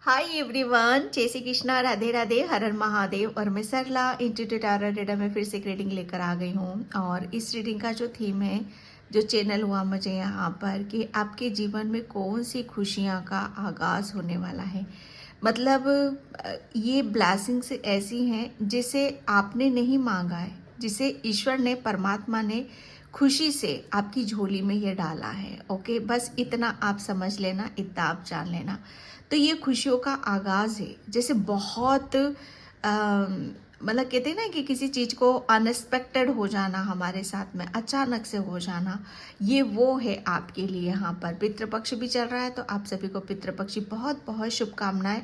Hi everyone, जय श्री कृष्णा, राधे राधे, हर हर महादेव। और मैं सरला इंस्टीट्यूट टारर रीडर में फिर से एक रीडिंग लेकर आ गई हूँ। और इस रीडिंग का जो थीम है, जो चैनल हुआ मुझे यहाँ पर, कि आपके जीवन में कौन सी खुशियाँ का आगाज़ होने वाला है। मतलब ये ब्लेसिंग्स ऐसी हैं जिसे आपने नहीं मांगा है, जिसे ईश्वर ने, परमात्मा ने खुशी से आपकी झोली में ये डाला है। ओके, बस इतना आप समझ लेना, इतना आप जान लेना। तो ये खुशियों का आगाज़ है। जैसे बहुत मतलब कहते हैं ना कि किसी चीज़ को अनएक्सपेक्टेड हो जाना, हमारे साथ में अचानक से हो जाना, ये वो है आपके लिए। यहाँ पर पितृपक्ष भी चल रहा है, तो आप सभी को पितृपक्ष की बहुत बहुत शुभकामनाएं।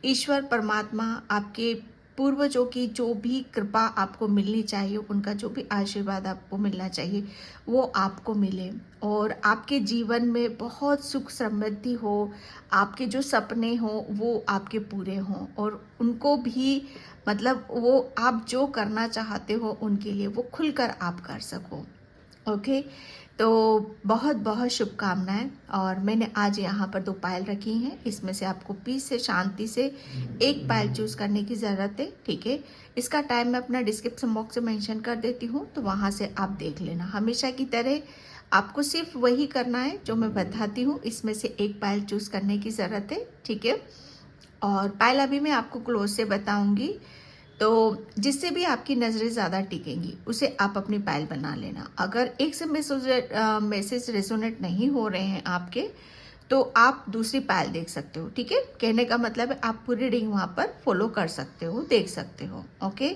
ईश्वर परमात्मा आपके पूर्वजों की जो भी कृपा आपको मिलनी चाहिए, उनका जो भी आशीर्वाद आपको मिलना चाहिए, वो आपको मिले। और आपके जीवन में बहुत सुख समृद्धि हो, आपके जो सपने हों वो आपके पूरे हों, और उनको भी मतलब वो आप जो करना चाहते हो उनके लिए वो खुलकर आप कर सको। ओके, तो बहुत बहुत शुभकामनाएं। और मैंने आज यहाँ पर 2 पायल रखी हैं। इसमें से आपको पीस से, शांति से एक पायल चूज करने की ज़रूरत है। ठीक है, इसका टाइम मैं अपना डिस्क्रिप्शन बॉक्स में मेंशन कर देती हूँ, तो वहाँ से आप देख लेना। हमेशा की तरह आपको सिर्फ वही करना है जो मैं बताती हूँ। इसमें से एक पायल चूज करने की ज़रूरत है। ठीक है, और पायल अभी मैं आपको क्लोज से बताऊंगी, तो जिससे भी आपकी नज़रें ज़्यादा टिकेंगी उसे आप अपनी पायल बना लेना। अगर एक से मैसेज रेजोनेट नहीं हो रहे हैं आपके, तो आप दूसरी पायल देख सकते हो। ठीक है, कहने का मतलब है आप पूरी रीडिंग वहाँ पर फॉलो कर सकते हो, देख सकते हो। Okay,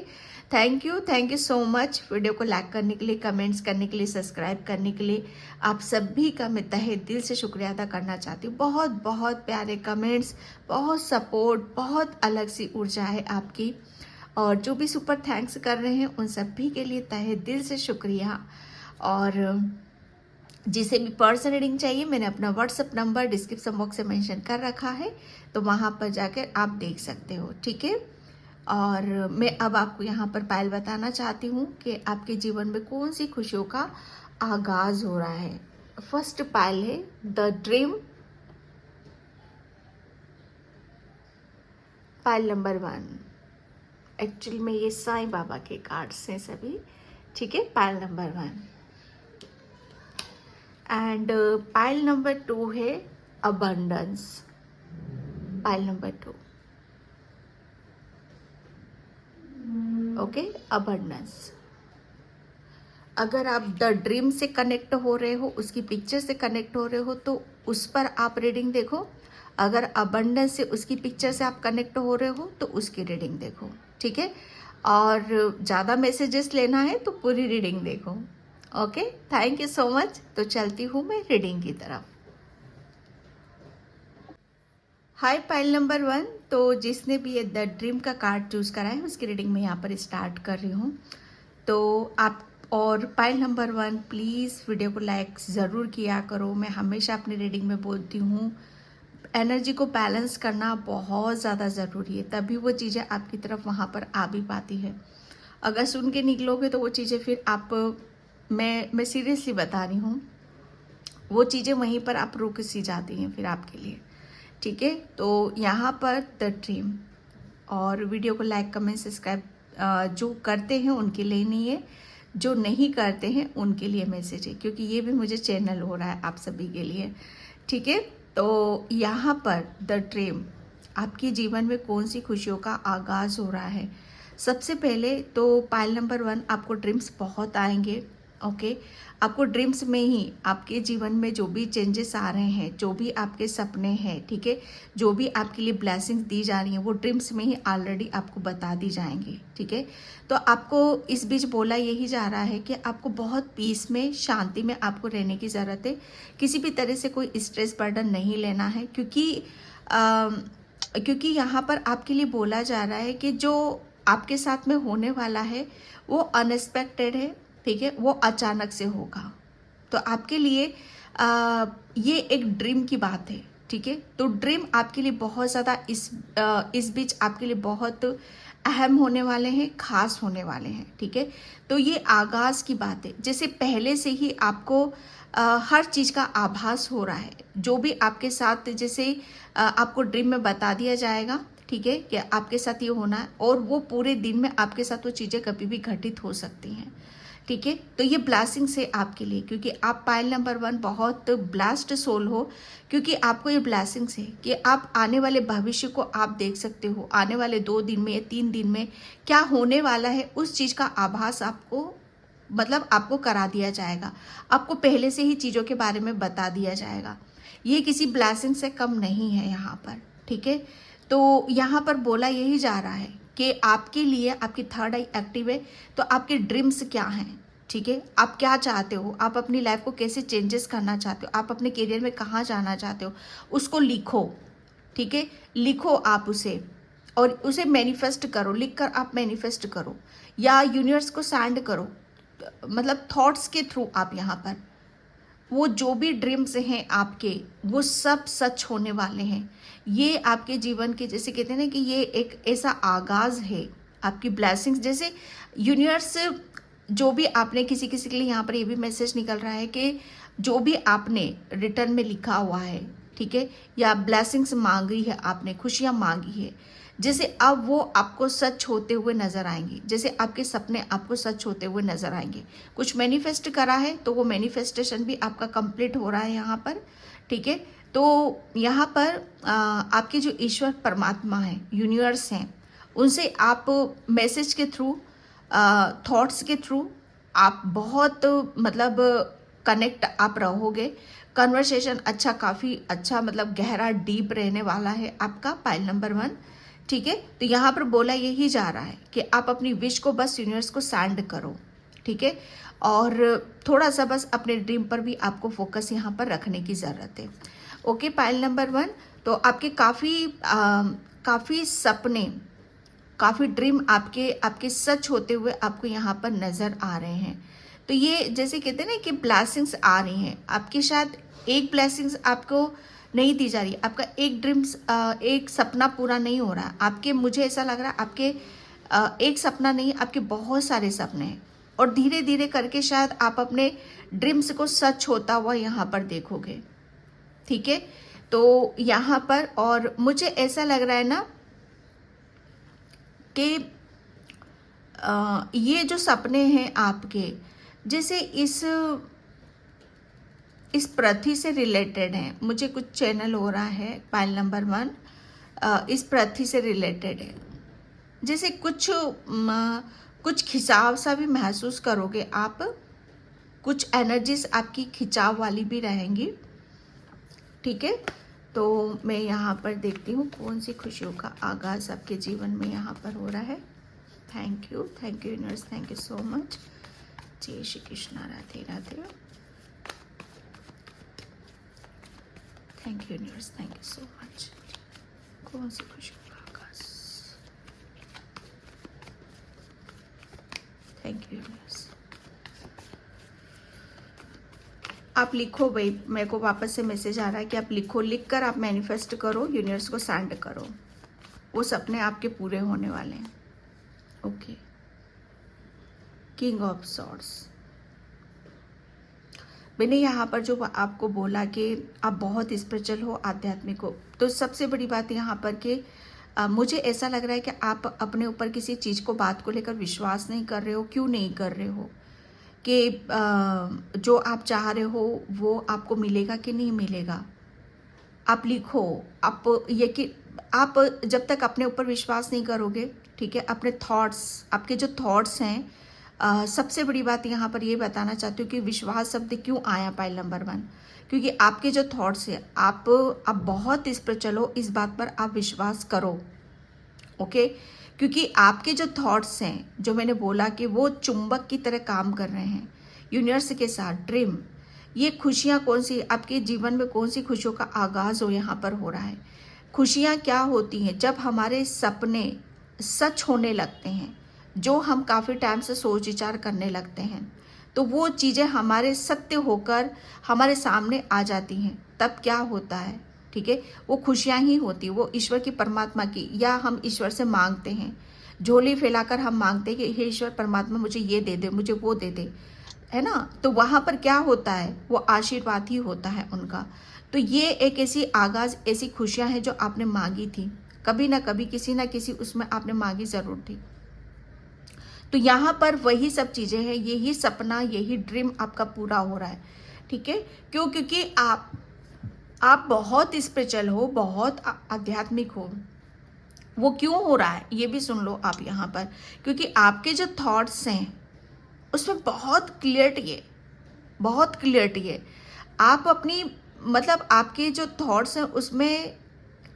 thank you so much. Video को लाइक करने के लिए, कमेंट्स करने के लिए, सब्सक्राइब करने के लिए आप सभी का मैं तहे दिल से शुक्रिया अदा करना चाहती हूँ। बहुत बहुत प्यारे कमेंट्स, बहुत सपोर्ट, बहुत अलग सी ऊर्जा है आपकी। और जो भी सुपर थैंक्स कर रहे हैं उन सभी के लिए तहे दिल से शुक्रिया। और जिसे भी पर्सनल रीडिंग चाहिए, मैंने अपना व्हाट्सएप नंबर डिस्क्रिप्शन बॉक्स में मेंशन कर रखा है, तो वहाँ पर जाकर आप देख सकते हो। ठीक है, और मैं अब आपको यहाँ पर पायल बताना चाहती हूँ कि आपके जीवन में कौन सी खुशियों का आगाज़ हो रहा है। फर्स्ट पायल है the dream, pile number 1। Actually में ये साईं बाबा के कार्ड्स हैं सभी। ठीक है, pile number 1। And pile number 2 है abundance, pile number 2। Okay, abundance. अगर आप द ड्रीम से कनेक्ट हो रहे हो, उसकी पिक्चर से कनेक्ट हो रहे हो, तो उस पर आप रीडिंग देखो। अगर अबंडेंस से, उसकी पिक्चर से आप कनेक्ट हो रहे हो, तो उसकी रीडिंग देखो। ठीक है, और ज़्यादा मैसेजेस लेना है तो पूरी रीडिंग देखो। Okay, thank you so much. तो चलती हूँ मैं रीडिंग की तरफ। हाय पाइल नंबर 1। तो जिसने भी ये द ड्रीम का कार्ड चूज़ करा है उसकी रीडिंग मैं यहाँ पर स्टार्ट कर रही हूँ। तो आप, और पाइल नंबर 1, प्लीज़ वीडियो को लाइक ज़रूर किया करो। मैं हमेशा अपनी रीडिंग में बोलती हूँ, एनर्जी को बैलेंस करना बहुत ज़्यादा ज़रूरी है, तभी वो चीज़ें आपकी तरफ वहाँ पर आ भी पाती है। अगर सुन के निकलोगे तो वो चीज़ें फिर आप, मैं सीरियसली बता रही हूँ, वो चीज़ें वहीं पर आप रुक सी जाती हैं फिर आपके लिए। ठीक है, तो यहाँ पर द ड्रीम। और वीडियो को लाइक, कमेंट, सब्सक्राइब जो करते हैं उनके लिए नहीं है, जो नहीं करते हैं उनके लिए मैसेज है, क्योंकि ये भी मुझे चैनल हो रहा है आप सभी के लिए। ठीक है, तो यहाँ पर द ड्रीम, आपके जीवन में कौन सी खुशियों का आगाज़ हो रहा है। सबसे पहले तो पाइल नंबर 1, आपको ड्रीम्स बहुत आएंगे। ओके, आपको ड्रीम्स में ही आपके जीवन में जो भी चेंजेस आ रहे हैं, जो भी आपके सपने हैं, ठीक है, जो भी आपके लिए ब्लेसिंग्स दी जा रही हैं, वो ड्रीम्स में ही ऑलरेडी आपको बता दी जाएंगी। ठीक है, तो आपको इस बीच बोला यही जा रहा है कि आपको बहुत पीस में, शांति में आपको रहने की ज़रूरत है। किसी भी तरह से कोई स्ट्रेस बर्डन नहीं लेना है, क्योंकि यहाँ पर आपके लिए बोला जा रहा है कि जो आपके साथ में होने वाला है वो अनएक्सपेक्टेड है। ठीक है, वो अचानक से होगा। तो आपके लिए ये एक ड्रीम की बात है। ठीक है, तो ड्रीम आपके लिए बहुत ज़्यादा इस बीच आपके लिए बहुत अहम होने वाले हैं, खास होने वाले हैं, ठीक है। तो ये आगाज़ की बात है, जैसे पहले से ही आपको हर चीज़ का आभास हो रहा है, जो भी आपके साथ जैसे आपको ड्रीम में बता दिया जाएगा, ठीक है, कि आपके साथ ये होना है, और वो पूरे दिन में आपके साथ वो चीज़ें कभी भी घटित हो सकती हैं, ठीक है। तो ये ब्लेसिंग्स है आपके लिए, क्योंकि आप पाइल नंबर 1 बहुत ब्लास्ट सोल हो, क्योंकि आपको ये ब्लेसिंग्स है कि आप आने वाले भविष्य को आप देख सकते हो, आने वाले 2 दिन में या 3 दिन में क्या होने वाला है उस चीज़ का आभास आपको, मतलब आपको करा दिया जाएगा, आपको पहले से ही चीज़ों के बारे में बता दिया जाएगा। ये किसी ब्लेसिंग से कम नहीं है यहाँ पर, ठीक है। तो यहाँ पर बोला यही जा रहा है कि आपके लिए आपकी थर्ड आई एक्टिव है, तो आपके ड्रीम्स क्या हैं, ठीक है, आप क्या चाहते हो, आप अपनी लाइफ को कैसे चेंजेस करना चाहते हो, आप अपने करियर में कहाँ जाना चाहते हो, उसको लिखो, ठीक है, लिखो आप उसे, और उसे मैनिफेस्ट करो, लिखकर आप मैनिफेस्ट करो या यूनिवर्स को सेंड करो, मतलब थॉट्स के थ्रू आप यहाँ पर वो जो भी ड्रीम्स हैं आपके, वो सब सच होने वाले हैं। ये आपके जीवन के, जैसे कहते हैं ना कि ये एक ऐसा आगाज़ है आपकी ब्लेसिंग्स, जैसे यूनिवर्स, जो भी आपने किसी किसी के लिए यहाँ पर ये भी मैसेज निकल रहा है कि जो भी आपने रिटर्न में लिखा हुआ है, ठीक है, या ब्लेसिंग्स मांगी है आपने, खुशियाँ मांगी है, जैसे अब वो आपको सच होते हुए नजर आएंगी, जैसे आपके सपने आपको सच होते हुए नजर आएंगे। कुछ मैनिफेस्ट करा है तो वो मैनिफेस्टेशन भी आपका कंप्लीट हो रहा है यहाँ पर, ठीक है। तो यहाँ पर आपके जो ईश्वर परमात्मा है, यूनिवर्स हैं, उनसे आप मैसेज के थ्रू, थॉट्स के थ्रू आप बहुत, मतलब कनेक्ट आप रहोगे। कन्वर्सेशन अच्छा, काफ़ी अच्छा, मतलब गहरा डीप रहने वाला है आपका पाइल नंबर 1, ठीक है। तो यहाँ पर बोला यही जा रहा है कि आप अपनी विश को बस यूनिवर्स को सेंड करो, ठीक है, और थोड़ा सा बस अपने ड्रीम पर भी आपको फोकस यहाँ पर रखने की ज़रूरत है। ओके, पाइल नंबर 1, तो आपके काफ़ी सपने, काफ़ी ड्रीम आपके सच होते हुए आपको यहाँ पर नज़र आ रहे हैं। तो ये जैसे कहते हैं ना कि ब्लेसिंग्स आ रही हैं आपकी, शायद एक ब्लेसिंग्स आपको नहीं दी जा रही, आपका एक ड्रीम्स, एक सपना पूरा नहीं हो रहा आपके, मुझे ऐसा लग रहा है आपके एक सपना नहीं, आपके बहुत सारे सपने हैं, और धीरे धीरे करके शायद आप अपने ड्रीम्स को सच होता हुआ यहाँ पर देखोगे, ठीक है। तो यहाँ पर, और मुझे ऐसा लग रहा है ना कि ये जो सपने हैं आपके, जैसे इस पृथ्वी से रिलेटेड हैं, मुझे कुछ चैनल हो रहा है पाइल नंबर 1, इस पृथ्वी से रिलेटेड है, जैसे कुछ खिंचाव सा भी महसूस करोगे आप, कुछ एनर्जीज आपकी खिंचाव वाली भी रहेंगी, ठीक है। तो मैं यहाँ पर देखती हूँ कौन सी खुशियों का आगाज़ आपके जीवन में यहाँ पर हो रहा है। Thank you universe, thank you so much. जय Shri Krishna, Radhe Radhe. Thank you universe, thank you so much. कौन सी खुशियों का आगाज़, थैंक यू यूनिवर्स। आप लिखो भाई, मेरे को वापस से मैसेज आ रहा है कि आप लिखो, लिखकर आप मैनिफेस्ट करो, यूनिवर्स को सेंड करो, वो सपने आपके पूरे होने वाले हैं। ओके, किंग ऑफ सॉर्ड्स, मैंने यहाँ पर जो आपको बोला कि आप बहुत स्पिरिचुअल हो, आध्यात्मिक हो, तो सबसे बड़ी बात यहाँ पर कि मुझे ऐसा लग रहा है कि आप अपने ऊपर किसी चीज़ को, बात को लेकर विश्वास नहीं कर रहे हो। क्यों नहीं कर रहे हो? कि जो आप चाह रहे हो वो आपको मिलेगा कि नहीं मिलेगा। आप लिखो, आप ये कि आप जब तक अपने ऊपर विश्वास नहीं करोगे, ठीक है, अपने थॉट्स, आपके जो थॉट्स हैं, सबसे बड़ी बात यहाँ पर ये बताना चाहती हूँ कि विश्वास शब्द क्यों आया पाइल नंबर 1, क्योंकि आपके जो थॉट्स हैं, आप बहुत इस पर चलो, इस बात पर आप विश्वास करो, ओके। क्योंकि आपके जो थॉट्स हैं, जो मैंने बोला कि वो चुंबक की तरह काम कर रहे हैं यूनिवर्स के साथ। ड्रीम, ये खुशियाँ कौन सी आपके जीवन में, कौन सी खुशियों का आगाज़ हो यहाँ पर हो रहा है। खुशियाँ क्या होती हैं? जब हमारे सपने सच होने लगते हैं, जो हम काफ़ी टाइम से सोच विचार करने लगते हैं, तो वो चीज़ें हमारे सत्य होकर हमारे सामने आ जाती हैं। तब क्या होता है, ठीक है, वो खुशियाँ ही होती, वो ईश्वर की, परमात्मा की, या हम ईश्वर से मांगते हैं। झोली फैलाकर हम मांगते हैं कि हे ईश्वर परमात्मा मुझे ये दे दे, मुझे वो दे दे, है ना। तो वहाँ पर क्या होता है, वो आशीर्वाद ही होता है उनका। तो ये एक ऐसी आगाज, ऐसी खुशियाँ हैं जो आपने मांगी थी, कभी ना कभी किसी ना किसी उसमें आपने मांगी ज़रूर थी। तो यहाँ पर वही सब चीज़ें हैं, यही सपना, यही ड्रीम आपका पूरा हो रहा है, ठीक है। क्यों? क्योंकि आप बहुत स्पिरिचुअल हो, बहुत आध्यात्मिक हो। वो क्यों हो रहा है ये भी सुन लो आप यहाँ पर, क्योंकि आपके जो थॉट्स हैं उसमें बहुत क्लियरिटी है, बहुत क्लियरिटी है। आप अपनी मतलब आपके जो थॉट्स हैं उसमें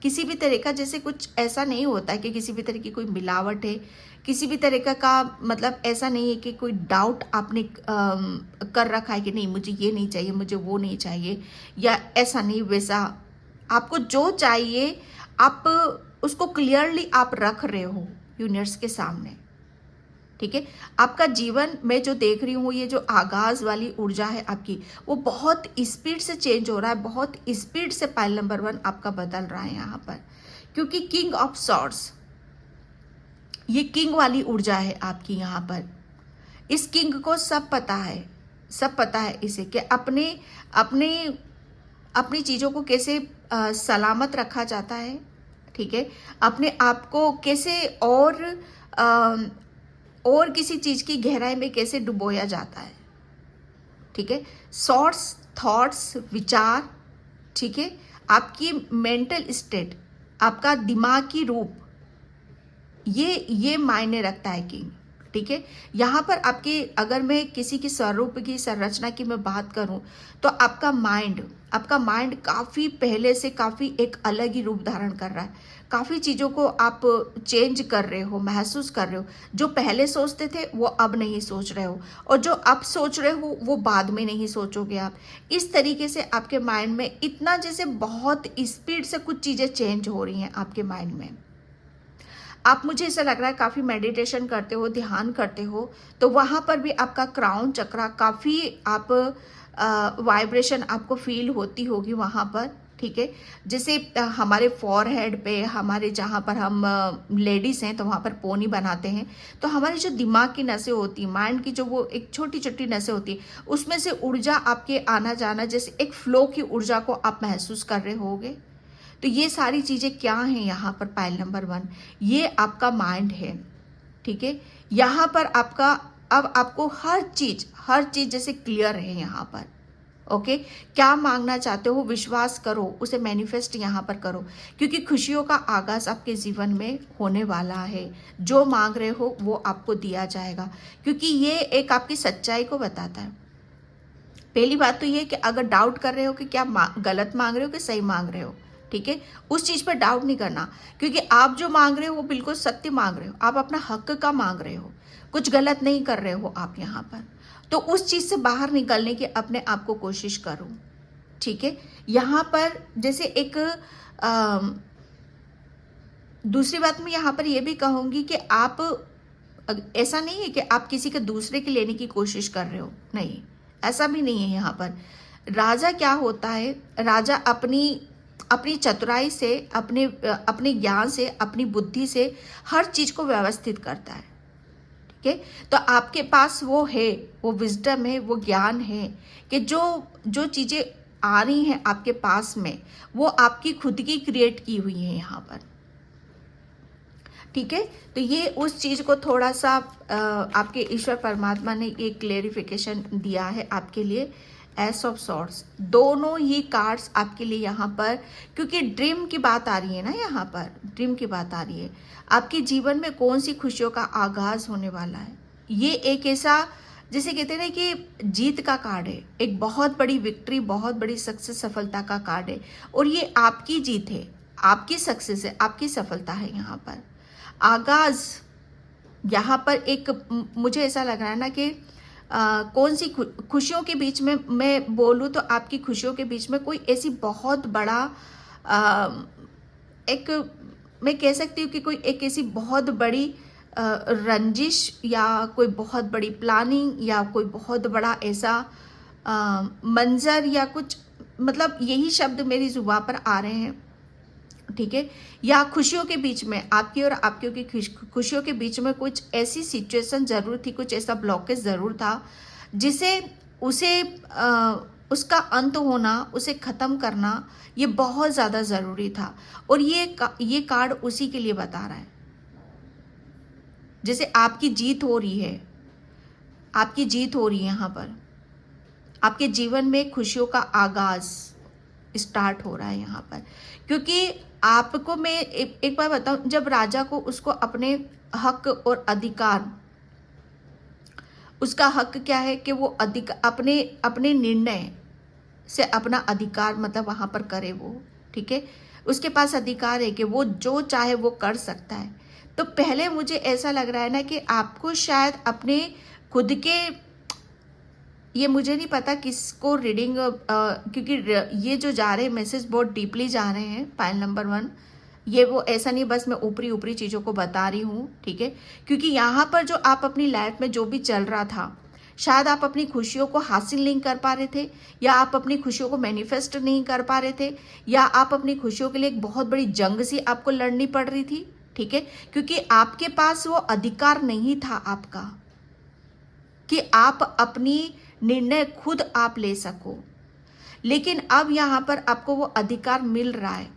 किसी भी तरह का, जैसे कुछ ऐसा नहीं होता है कि किसी भी तरह की कोई मिलावट है, किसी भी तरह का मतलब ऐसा नहीं है कि कोई डाउट आपने कर रखा है कि नहीं मुझे ये नहीं चाहिए, मुझे वो नहीं चाहिए, या ऐसा नहीं वैसा। आपको जो चाहिए आप उसको क्लियरली आप रख रहे हो यूनिवर्स के सामने, ठीक है। आपका जीवन में जो देख रही हूँ, ये जो आगाज वाली ऊर्जा है आपकी, वो बहुत स्पीड से चेंज हो रहा है, बहुत स्पीड से पाइल नंबर 1 आपका बदल रहा है यहाँ पर। क्योंकि किंग ऑफ सॉर्ड्स, ये किंग वाली ऊर्जा है आपकी यहाँ पर। इस किंग को सब पता है, सब पता है इसे कि अपने अपने अपनी चीज़ों को कैसे सलामत रखा जाता है, ठीक है। अपने आप को कैसे और किसी चीज़ की गहराई में कैसे डुबोया जाता है, ठीक है। सॉर्ट्स, थॉट्स, विचार, ठीक है। आपकी मेंटल स्टेट, आपका दिमागी रूप, ये मायने रखता है किंग, ठीक है। यहाँ पर आपके, अगर मैं किसी की स्वरूप की संरचना की मैं बात करूँ तो आपका माइंड काफ़ी पहले से काफ़ी एक अलग ही रूप धारण कर रहा है। काफ़ी चीज़ों को आप चेंज कर रहे हो, महसूस कर रहे हो। जो पहले सोचते थे वो अब नहीं सोच रहे हो, और जो अब सोच रहे हो वो बाद में नहीं सोचोगे आप। इस तरीके से आपके माइंड में इतना, जैसे बहुत स्पीड से कुछ चीज़ें चेंज हो रही हैं आपके माइंड में। आप, मुझे ऐसा लग रहा है काफ़ी मेडिटेशन करते हो, ध्यान करते हो, तो वहाँ पर भी आपका क्राउन चक्रा काफ़ी आप वाइब्रेशन आपको फील होती होगी वहाँ पर, ठीक है। जैसे हमारे फॉरहेड पे, हमारे जहाँ पर हम लेडीज़ हैं तो वहाँ पर पोनी बनाते हैं, तो हमारी जो दिमाग की नसें होती हैं, माइंड की जो वो एक छोटी छोटी नसें होती हैं, उसमें से ऊर्जा आपके आना जाना, जैसे एक फ्लो की ऊर्जा को आप महसूस कर रहे होगे। तो ये सारी चीज़ें क्या हैं यहाँ पर पाइल नंबर 1, ये आपका माइंड है, ठीक है। यहाँ पर आपका, अब आपको हर चीज़ जैसे क्लियर है यहाँ पर, ओके। क्या मांगना चाहते हो विश्वास करो, उसे मैनिफेस्ट यहाँ पर करो, क्योंकि खुशियों का आगाज आपके जीवन में होने वाला है। जो मांग रहे हो वो आपको दिया जाएगा, क्योंकि ये एक आपकी सच्चाई को बताता है। पहली बात तो ये कि अगर डाउट कर रहे हो कि क्या गलत मांग रहे हो कि सही मांग रहे हो, ठीक है, उस चीज़ पर डाउट नहीं करना, क्योंकि आप जो मांग रहे हो वो बिल्कुल सत्य मांग रहे हो, आप अपना हक का मांग रहे हो, कुछ गलत नहीं कर रहे हो आप यहाँ पर। तो उस चीज़ से बाहर निकलने की अपने आप को कोशिश करो, ठीक है। यहाँ पर जैसे एक दूसरी बात मैं यहाँ पर ये भी कहूँगी कि आप, ऐसा नहीं है कि आप किसी के दूसरे के लेने की कोशिश कर रहे हो, नहीं, ऐसा भी नहीं है यहाँ पर। राजा क्या होता है, राजा अपनी चतुराई से, अपने ज्ञान से, अपनी बुद्धि से हर चीज़ को व्यवस्थित करता है, ठीक है। तो आपके पास वो है, वो विजडम है, वो ज्ञान है कि जो चीज़ें आ रही हैं आपके पास में, वो आपकी खुद की क्रिएट की हुई है यहाँ पर, ठीक है। तो ये उस चीज़ को थोड़ा सा आपके ईश्वर परमात्मा ने एक क्लेरिफिकेशन दिया है आपके लिए। एस ऑफ सॉर्ड्स, दोनों ही कार्ड्स आपके लिए यहाँ पर, क्योंकि ड्रीम की बात आ रही है ना, यहाँ पर ड्रीम की बात आ रही है। आपके जीवन में कौन सी खुशियों का आगाज होने वाला है, ये एक ऐसा, जैसे कहते हैं ना कि जीत का कार्ड है, एक बहुत बड़ी विक्ट्री, बहुत बड़ी सक्सेस, सफलता का कार्ड है, और ये आपकी जीत है, आपकी सक्सेस है, आपकी सफलता है यहाँ पर। आगाज यहाँ पर एक, मुझे ऐसा लग रहा है ना कि कौन सी खुशियों के बीच में मैं बोलूँ तो आपकी खुशियों के बीच में कोई ऐसी बहुत बड़ा एक, मैं कह सकती हूँ कि कोई एक ऐसी बहुत बड़ी रंजिश, या कोई बहुत बड़ी प्लानिंग, या कोई बहुत बड़ा ऐसा मंजर, या कुछ, मतलब यही शब्द मेरी जुबान पर आ रहे हैं, ठीक है, या खुशियों के बीच में आपकी और आपके की खुशियों के बीच में कुछ ऐसी सिचुएशन जरूर थी, कुछ ऐसा ब्लॉकेज जरूर था जिसे उसे उसका अंत होना, उसे ख़त्म करना ये बहुत ज़्यादा ज़रूरी था। और ये कार्ड उसी के लिए बता रहा है। जैसे आपकी जीत हो रही है, आपकी जीत हो रही है यहाँ पर, आपके जीवन में खुशियों का आगाज स्टार्ट हो रहा है यहाँ पर। क्योंकि आपको मैं एक बार बताऊं, जब राजा को उसको अपने हक और अधिकार, उसका हक क्या है कि वो अपने अपने निर्णय से अपना अधिकार मतलब वहां पर करे वो, ठीक है, उसके पास अधिकार है कि वो जो चाहे वो कर सकता है। तो पहले मुझे ऐसा लग रहा है ना कि आपको शायद अपने खुद के, ये मुझे नहीं पता किसको रीडिंग, क्योंकि ये जो जा रहे हैं मैसेज बहुत डीपली जा रहे हैं पाइल नंबर 1, ये वो ऐसा नहीं बस मैं ऊपरी ऊपरी चीज़ों को बता रही हूँ, ठीक है। क्योंकि यहाँ पर जो आप अपनी लाइफ में जो भी चल रहा था, शायद आप अपनी खुशियों को हासिल नहीं कर पा रहे थे, या आप अपनी खुशियों को मैनिफेस्ट नहीं कर पा रहे थे, या आप अपनी खुशियों के लिए एक बहुत बड़ी जंग सी आपको लड़नी पड़ रही थी, ठीक है। क्योंकि आपके पास वो अधिकार नहीं था आपका कि आप अपनी निर्णय खुद आप ले सको। लेकिन अब यहाँ पर आपको वो अधिकार मिल रहा है,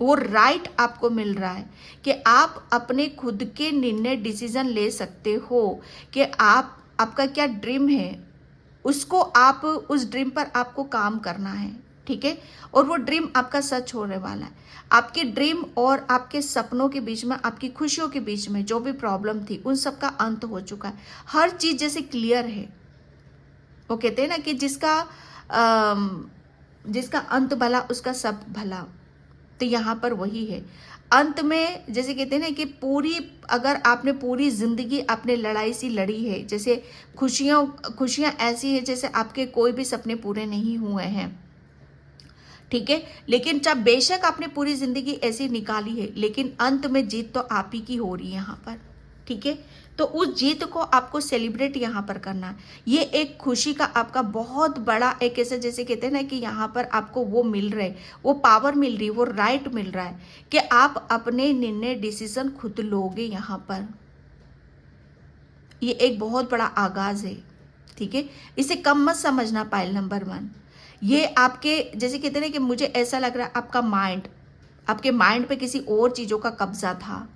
वो राइट आपको मिल रहा है कि आप अपने खुद के निर्णय डिसीजन ले सकते हो कि आपका क्या ड्रीम है, उसको आप उस ड्रीम पर आपको काम करना है, ठीक है। और वो ड्रीम आपका सच होने वाला है। आपके ड्रीम और आपके सपनों के बीच में, आपकी खुशियों के बीच में जो भी प्रॉब्लम थी उन सब का अंत हो चुका है। हर चीज जैसे क्लियर है। वो कहते हैं ना कि जिसका अंत भला उसका सब भला, तो यहाँ पर वही है। अंत में जैसे कहते हैं ना कि अगर आपने पूरी जिंदगी आपने लड़ाई सी लड़ी है, जैसे खुशियां ऐसी है जैसे आपके कोई भी सपने पूरे नहीं हुए हैं, ठीक है। लेकिन जब बेशक आपने पूरी जिंदगी ऐसी निकाली है, लेकिन अंत में जीत तो आप ही की हो रही है यहाँ पर, ठीक है। तो उस जीत को आपको सेलिब्रेट यहाँ पर करना है। ये एक खुशी का आपका बहुत बड़ा एक ऐसा, जैसे कहते हैं ना कि यहाँ पर आपको वो मिल रहा है, वो पावर मिल रही है, वो राइट मिल रहा है कि आप अपने निर्णय डिसीजन खुद लोगे यहाँ पर। ये एक बहुत बड़ा आगाज है, ठीक है। इसे कम मत समझना पाइल नंबर 1। ये आपके जैसे कहते हैं ना कि मुझे ऐसा लग रहा है आपके माइंड पे किसी और चीज़ों का कब्जा था।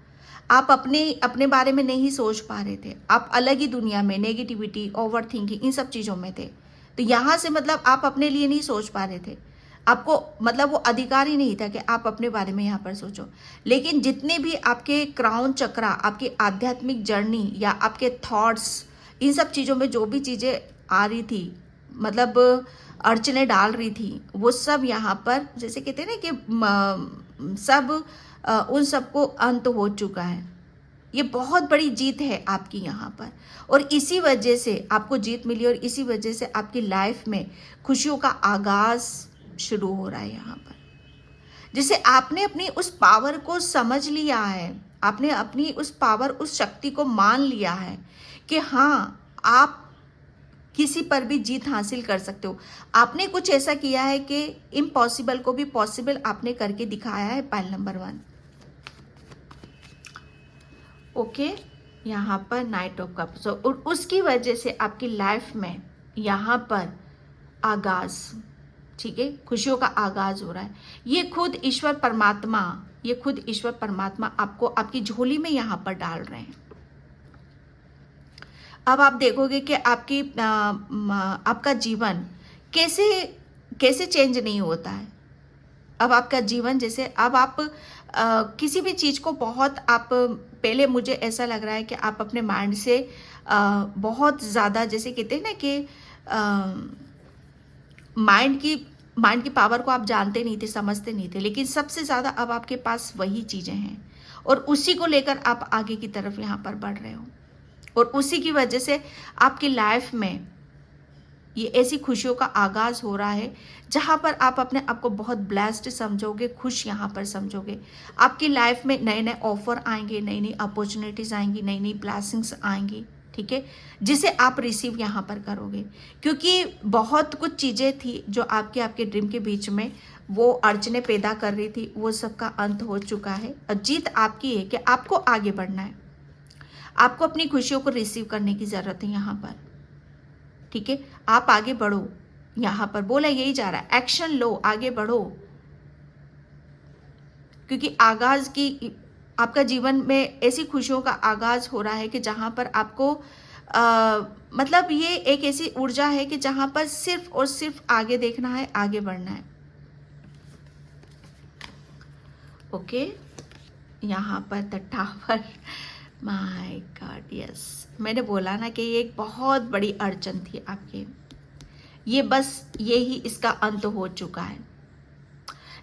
आप अपने बारे में नहीं सोच पा रहे थे, आप अलग ही दुनिया में, नेगेटिविटी, ओवर थिंकिंग, इन सब चीज़ों में थे। तो यहाँ से मतलब आप अपने लिए नहीं सोच पा रहे थे, आपको मतलब वो अधिकार ही नहीं था कि आप अपने बारे में यहाँ पर सोचो। लेकिन जितने भी आपके क्राउन चक्रा, आपकी आध्यात्मिक जर्नी या आपके थॉट्स, इन सब चीज़ों में जो भी चीज़ें आ रही थी, मतलब अड़चने डाल रही थी, वो सब यहाँ पर जैसे कहते हैं ना कि सब उन सबको अंत हो चुका है। ये बहुत बड़ी जीत है आपकी यहाँ पर, और इसी वजह से आपको जीत मिली, और इसी वजह से आपकी लाइफ में खुशियों का आगाज शुरू हो रहा है यहाँ पर। जैसे आपने अपनी उस पावर को समझ लिया है, आपने अपनी उस पावर, उस शक्ति को मान लिया है कि हाँ, आप किसी पर भी जीत हासिल कर सकते हो। आपने कुछ ऐसा किया है कि इम्पॉसिबल को भी पॉसिबल आपने करके दिखाया है पाइल नंबर 1। ओके, यहाँ पर नाइट ऑफ कप्स, और उसकी वजह से आपकी लाइफ में यहाँ पर आगाज, ठीक है, खुशियों का आगाज हो रहा है। ये खुद ईश्वर परमात्मा आपको आपकी झोली में यहाँ पर डाल रहे हैं। अब आप देखोगे कि आपका जीवन कैसे चेंज नहीं होता है। अब आपका जीवन जैसे, अब आप किसी भी चीज़ को बहुत आप पहले, मुझे ऐसा लग रहा है कि आप अपने माइंड से बहुत ज़्यादा, जैसे कहते हैं ना कि माइंड की पावर को आप जानते नहीं थे, समझते नहीं थे। लेकिन सबसे ज़्यादा अब आपके पास वही चीज़ें हैं, और उसी को लेकर आप आगे की तरफ यहाँ पर बढ़ रहे हो, और उसी की वजह से आपकी लाइफ में ये ऐसी खुशियों का आगाज हो रहा है जहाँ पर आप अपने आप को बहुत ब्लेस्ड समझोगे, खुश यहाँ पर समझोगे। आपकी लाइफ में नए नए ऑफर आएंगे, नई नई अपॉर्चुनिटीज आएंगी, नई नई ब्लेसिंग्स आएंगी, ठीक है, जिसे आप रिसीव यहाँ पर करोगे। क्योंकि बहुत कुछ चीज़ें थी जो आपके ड्रीम के बीच में वो अड़चने पैदा कर रही थी, वो सबका अंत हो चुका है। और जीत आपकी है कि आपको आगे बढ़ना है, आपको अपनी खुशियों को रिसीव करने की ज़रूरत है यहाँ पर, ठीक है। आप आगे बढ़ो, यहाँ पर बोला यही जा रहा है, एक्शन लो, आगे बढ़ो, क्योंकि आगाज की आपका जीवन में ऐसी खुशियों का आगाज हो रहा है कि जहाँ पर आपको मतलब ये एक ऐसी ऊर्जा है कि जहाँ पर सिर्फ और सिर्फ आगे देखना है, आगे बढ़ना है। ओके, यहाँ पर the tower, my God, yes, मैंने बोला ना कि ये एक बहुत बड़ी अड़चन थी आपके, ये बस यही इसका अंत हो चुका है।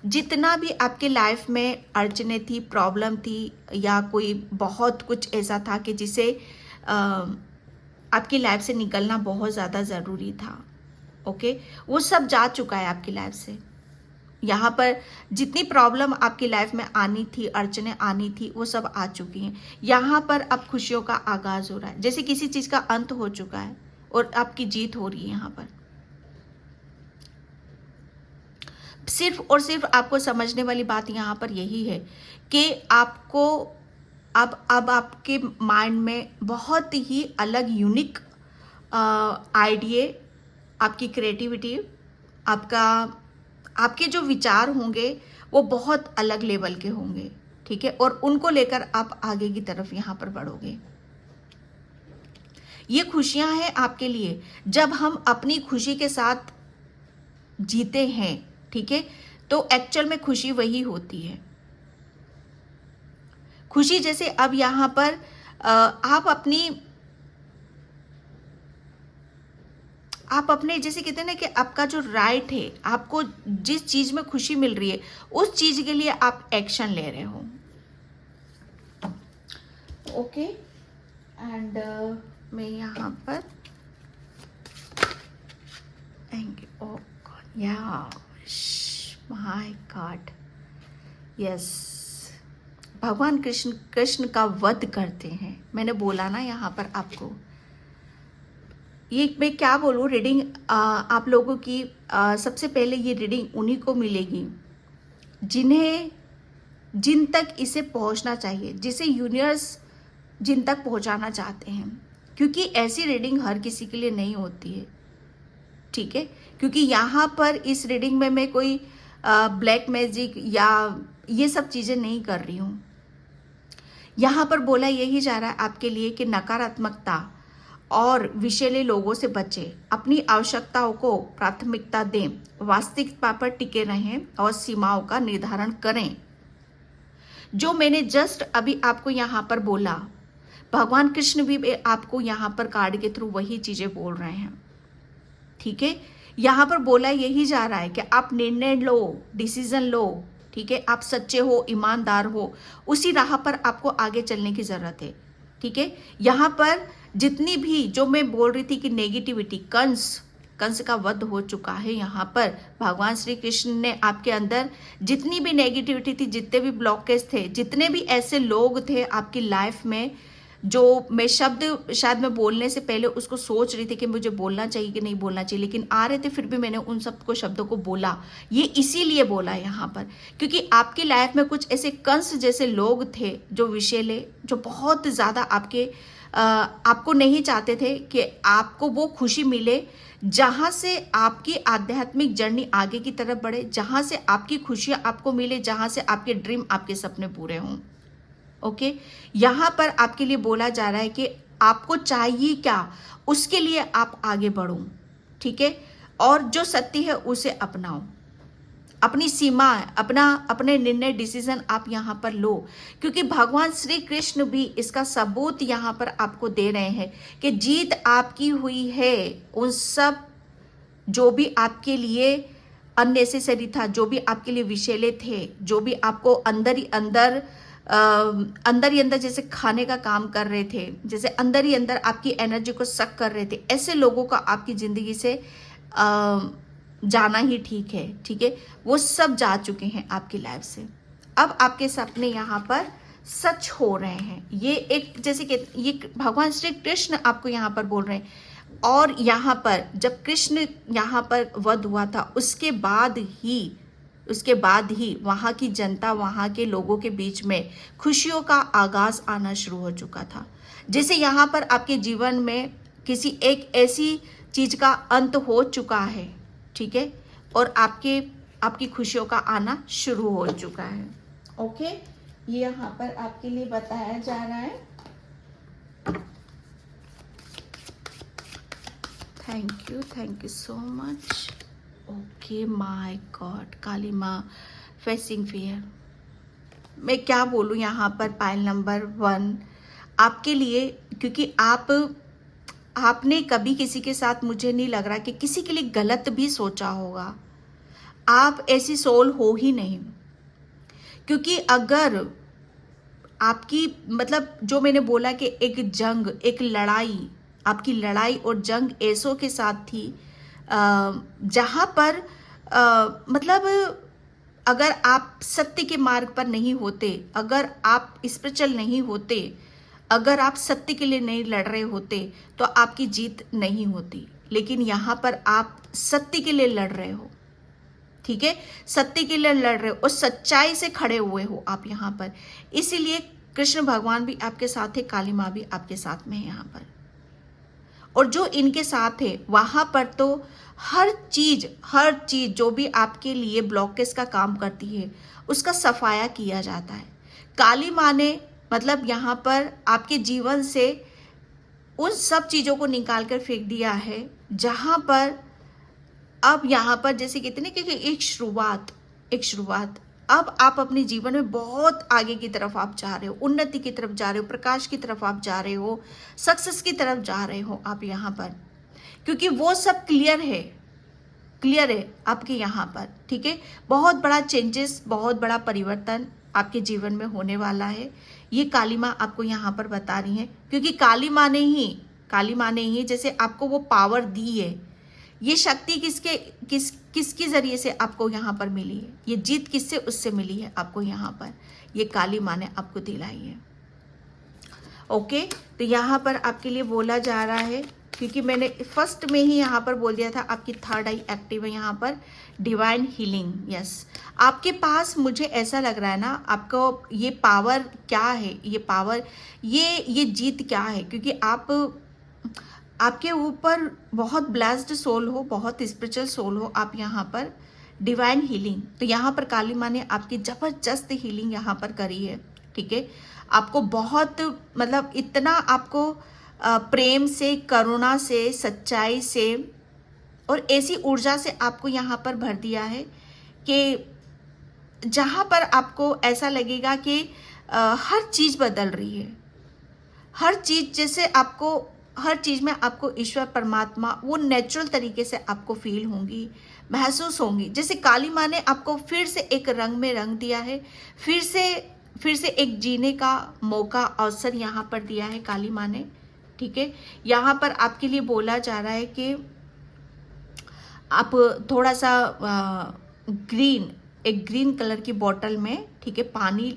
जितना भी आपके लाइफ में अड़चने थी, प्रॉब्लम थी, या कोई बहुत कुछ ऐसा था कि जिसे आपकी लाइफ से निकलना बहुत ज़्यादा ज़रूरी था, ओके, वो सब जा चुका है आपकी लाइफ से। यहाँ पर जितनी प्रॉब्लम आपकी लाइफ में आनी थी, अड़चने आनी थी, वो सब आ चुकी हैं। यहाँ पर अब खुशियों का आगाज हो रहा है, जैसे किसी चीज़ का अंत हो चुका है और आपकी जीत हो रही है। यहाँ पर सिर्फ और सिर्फ आपको समझने वाली बात यहाँ पर यही है कि आपको अब आपके माइंड में बहुत ही अलग यूनिक आइडिया, आपकी क्रिएटिविटी, आपके जो विचार होंगे वो बहुत अलग लेवल के होंगे, ठीक है, और उनको लेकर आप आगे की तरफ यहाँ पर बढ़ोगे। ये खुशियाँ हैं आपके लिए, जब हम अपनी खुशी के साथ जीते हैं, ठीक है, तो एक्चुअल में खुशी वही होती है। खुशी जैसे अब यहाँ पर आप अपने जैसे कहते हैं ना कि आपका जो राइट है, आपको जिस चीज में खुशी मिल रही है उस चीज के लिए आप एक्शन ले रहे हो, ओके। एंड मैं यहाँ पर ओ गॉड, या माय गॉड, यस, भगवान कृष्ण का वध करते हैं। मैंने बोला ना यहाँ पर आपको, ये मैं क्या बोलूँ, रीडिंग आप लोगों की सबसे पहले ये रीडिंग उन्हीं को मिलेगी जिन तक इसे पहुँचना चाहिए, जिसे यूनिवर्स जिन तक पहुँचाना चाहते हैं, क्योंकि ऐसी रीडिंग हर किसी के लिए नहीं होती है, ठीक है। क्योंकि यहाँ पर इस रीडिंग में मैं कोई ब्लैक मैजिक या ये सब चीज़ें नहीं कर रही हूँ। यहाँ पर बोला यही जा रहा है आपके लिए कि नकारात्मकता और विषैले लोगों से बचें, अपनी आवश्यकताओं को प्राथमिकता दें, वास्तविकता पर टिके रहें और सीमाओं का निर्धारण करें। जो मैंने जस्ट अभी आपको यहाँ पर बोला, भगवान कृष्ण भी आपको यहाँ पर कार्ड के थ्रू वही चीज़ें बोल रहे हैं, ठीक है। यहाँ पर बोला यही जा रहा है कि आप निर्णय लो, डिसीजन लो, ठीक है, आप सच्चे हो, ईमानदार हो, उसी राह पर आपको आगे चलने की ज़रूरत है, ठीक है। यहाँ पर जितनी भी जो मैं बोल रही थी कि नेगेटिविटी, कंस का वध हो चुका है। यहाँ पर भगवान श्री कृष्ण ने आपके अंदर जितनी भी नेगेटिविटी थी, जितने भी ब्लॉकेज थे, जितने भी ऐसे लोग थे आपकी लाइफ में, जो मैं शब्द शायद मैं बोलने से पहले उसको सोच रही थी कि मुझे बोलना चाहिए कि नहीं बोलना चाहिए, लेकिन आ रहे थे फिर भी मैंने उन सब शब्दों को बोला। ये इसीलिए बोला यहाँ पर क्योंकि आपकी लाइफ में कुछ ऐसे कंस जैसे लोग थे जो विषैले, जो बहुत ज़्यादा आपको नहीं चाहते थे कि आपको वो खुशी मिले जहाँ से आपकी आध्यात्मिक जर्नी आगे की तरफ बढ़े, जहाँ से आपकी खुशियाँ आपको मिले, जहाँ से आपके ड्रीम, आपके सपने पूरे हों, ओके। यहाँ पर आपके लिए बोला जा रहा है कि आपको चाहिए क्या, उसके लिए आप आगे बढ़ो, ठीक है, और जो सत्य है उसे अपनाओ, अपनी सीमा, अपने निर्णय, डिसीजन आप यहाँ पर लो, क्योंकि भगवान श्री कृष्ण भी इसका सबूत यहाँ पर आपको दे रहे हैं कि जीत आपकी हुई है। उन सब जो भी आपके लिए अननेसेसरी था, जो भी आपके लिए विषैले थे, जो भी आपको अंदर ही अंदर जैसे खाने का काम कर रहे थे, जैसे अंदर ही अंदर आपकी एनर्जी को सक कर रहे थे, ऐसे लोगों का आपकी ज़िंदगी से जाना ही ठीक है, ठीक है, वो सब जा चुके हैं आपकी लाइफ से। अब आपके सपने यहाँ पर सच हो रहे हैं। ये एक जैसे कि ये भगवान श्री कृष्ण आपको यहाँ पर बोल रहे हैं। और यहाँ पर जब कृष्ण यहाँ पर वध हुआ था, उसके बाद ही उसके बाद ही वहाँ की जनता, वहाँ के लोगों के बीच में खुशियों का आगाज आना शुरू हो चुका था। जैसे यहाँ पर आपके जीवन में किसी एक ऐसी चीज का अंत हो चुका है, ठीक है, और आपकी खुशियों का आना शुरू हो चुका है। ओके, ये यहाँ पर आपके लिए बताया जा रहा है। Thank you so much. Okay, my god, Kali Maa facing fear. मैं क्या बोलूँ यहाँ पर पायल नंबर 1 आपके लिए, क्योंकि आपने कभी किसी के साथ, मुझे नहीं लग रहा कि किसी के लिए गलत भी सोचा होगा। आप ऐसी सोल हो ही नहीं, क्योंकि अगर आपकी मतलब जो मैंने बोला कि एक जंग, एक लड़ाई, आपकी लड़ाई और जंग ऐसों के साथ थी जहाँ पर मतलब अगर आप सत्य के मार्ग पर नहीं होते, अगर आप स्पिरिचुअल नहीं होते, अगर आप सत्य के लिए नहीं लड़ रहे होते तो आपकी जीत नहीं होती। लेकिन यहाँ पर आप सत्य के लिए लड़ रहे हो, ठीक है, सत्य के लिए लड़ रहे हो और सच्चाई से खड़े हुए हो आप यहाँ पर। इसीलिए कृष्ण भगवान भी आपके साथ है, काली माँ भी आपके साथ में है यहाँ पर। और जो इनके साथ है वहां पर तो हर चीज जो भी आपके लिए ब्लॉकेज का काम करती है उसका सफाया किया जाता है। काली माँ ने मतलब यहाँ पर आपके जीवन से उन सब चीजों को निकाल कर फेंक दिया है जहां पर अब यहाँ पर जैसे कहते हैं कि एक शुरुआत अब आप अपने जीवन में बहुत आगे की तरफ आप जा रहे हो, उन्नति की तरफ जा रहे हो, प्रकाश की तरफ आप जा रहे हो, सक्सेस की तरफ जा रहे हो आप यहाँ पर, क्योंकि वो सब क्लियर है आपके यहाँ पर, ठीक है। बहुत बड़ा चेंजेस, बहुत बड़ा परिवर्तन आपके जीवन में होने वाला है। ये काली माँ आपको यहाँ पर बता रही है, क्योंकि काली माँ ने ही जैसे आपको वो पावर दी है। ये शक्ति किसके जरिए से आपको यहाँ पर मिली है, ये जीत किससे, उससे मिली है आपको यहाँ पर, ये काली माँ ने आपको दिलाई है। ओके, तो यहाँ पर आपके लिए बोला जा रहा है, क्योंकि मैंने फर्स्ट में ही यहाँ पर बोल दिया था आपकी थर्ड आई एक्टिव है यहाँ पर, डिवाइन हीलिंग। यस, आपके पास मुझे ऐसा लग रहा है ना, आपको ये पावर क्या है, ये पावर, ये जीत क्या है, क्योंकि आपके ऊपर बहुत ब्लेस्ड सोल हो, बहुत स्पिरिचुअल सोल हो आप यहाँ पर। डिवाइन हीलिंग, तो यहाँ पर काली माँ ने आपकी जबरदस्त हीलिंग यहाँ पर करी है, ठीक है। आपको बहुत मतलब इतना आपको प्रेम से, करुणा से, सच्चाई से और ऐसी ऊर्जा से आपको यहाँ पर भर दिया है कि जहाँ पर आपको ऐसा लगेगा कि हर चीज़ बदल रही है, हर चीज़ जैसे आपको, हर चीज़ में आपको ईश्वर परमात्मा वो नेचुरल तरीके से आपको फील होंगी, महसूस होंगी। जैसे काली माँ ने आपको फिर से एक रंग में रंग दिया है, फिर से एक जीने का मौका, अवसर यहाँ पर दिया है काली माँ ने, ठीक है। यहाँ पर आपके लिए बोला जा रहा है कि आप थोड़ा सा एक ग्रीन कलर की बोतल में, ठीक है, पानी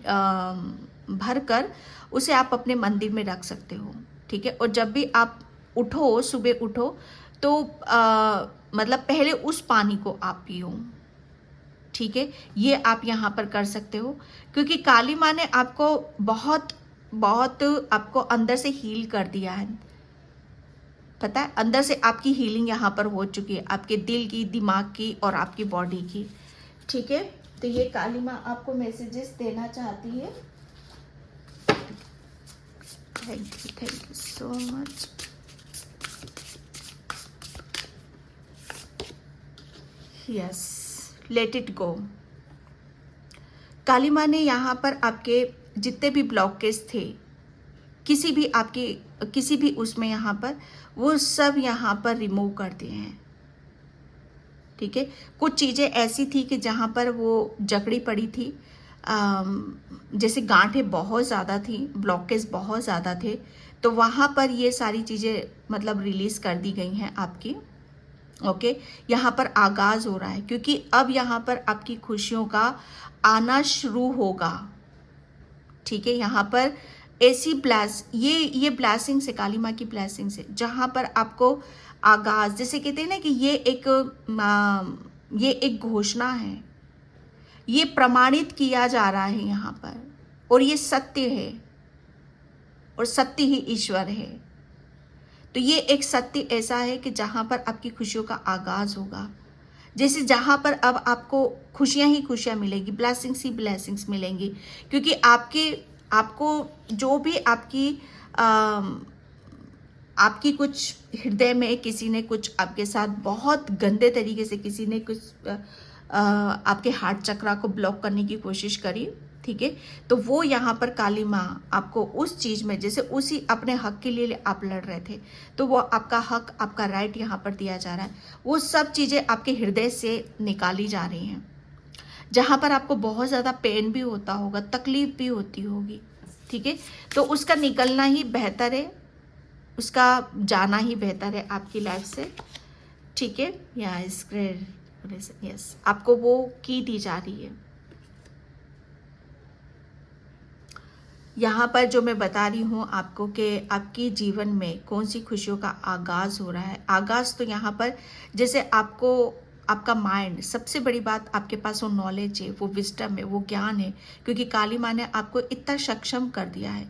भर कर उसे आप अपने मंदिर में रख सकते हो, ठीक है। और जब भी आप उठो, सुबह उठो तो मतलब पहले उस पानी को आप पियो, ठीक है। ये आप यहाँ पर कर सकते हो, क्योंकि काली माँ ने आपको बहुत आपको अंदर से हील कर दिया है, पता है, अंदर से आपकी हीलिंग यहाँ पर हो चुकी है, आपके दिल की, दिमाग की और आपकी बॉडी की, ठीक है। तो ये काली माँ आपको मैसेजेस देना चाहती है। Thank you so much. Yes, let it go. Kali Maa ने यहाँ पर आपके जितने भी ब्लॉकेज थे, किसी भी उसमें यहाँ पर वो सब यहाँ पर रिमूव कर दिए हैं, ठीक है। कुछ चीज़ें ऐसी थी कि जहाँ पर वो जकड़ी पड़ी थी, जैसे गांठें बहुत ज़्यादा थी, ब्लॉकेज बहुत ज़्यादा थे, तो वहाँ पर ये सारी चीज़ें मतलब रिलीज़ कर दी गई हैं आपकी। ओके, यहाँ पर आगाज हो रहा है, क्योंकि अब यहाँ पर आपकी खुशियों का आना शुरू होगा, ठीक है। यहाँ पर ऐसी ये ब्लेसिंग से, काली माँ की ब्लेसिंग से, जहाँ पर आपको आगाज, जैसे कहते हैं ना कि ये एक घोषणा है, ये प्रमाणित किया जा रहा है यहाँ पर, और ये सत्य है, और सत्य ही ईश्वर है। तो ये एक सत्य ऐसा है कि जहाँ पर आपकी खुशियों का आगाज होगा, जैसे जहाँ पर अब आपको खुशियाँ ही खुशियाँ मिलेंगी, ब्लेसिंग्स ही ब्लेसिंग्स मिलेंगी, क्योंकि आपको जो भी आपकी कुछ हृदय में किसी ने कुछ आपके साथ बहुत गंदे तरीके से किसी ने कुछ आपके हार्ट चक्रा को ब्लॉक करने की कोशिश करी, ठीक है, तो वो यहाँ पर काली माँ आपको उस चीज़ में, जैसे उसी अपने हक के लिए आप लड़ रहे थे, तो वो आपका हक, आपका राइट यहाँ पर दिया जा रहा है। वो सब चीज़ें आपके हृदय से निकाली जा रही हैं। जहाँ पर आपको बहुत ज़्यादा पेन भी होता होगा, तकलीफ भी होती होगी, ठीक है, तो उसका निकलना ही बेहतर है, उसका जाना ही बेहतर है आपकी लाइफ से, ठीक है। यस, आपको वो की दी जा रही है। यहाँ पर जो मैं बता रही हूँ आपको कि आपकी जीवन में कौन सी खुशियों का आगाज़ हो रहा है। आगाज़ तो यहाँ पर जैसे आपका माइंड, सबसे बड़ी बात आपके पास वो नॉलेज है, वो विजडम है, वो ज्ञान है, क्योंकि काली माँ ने आपको इतना सक्षम कर दिया है,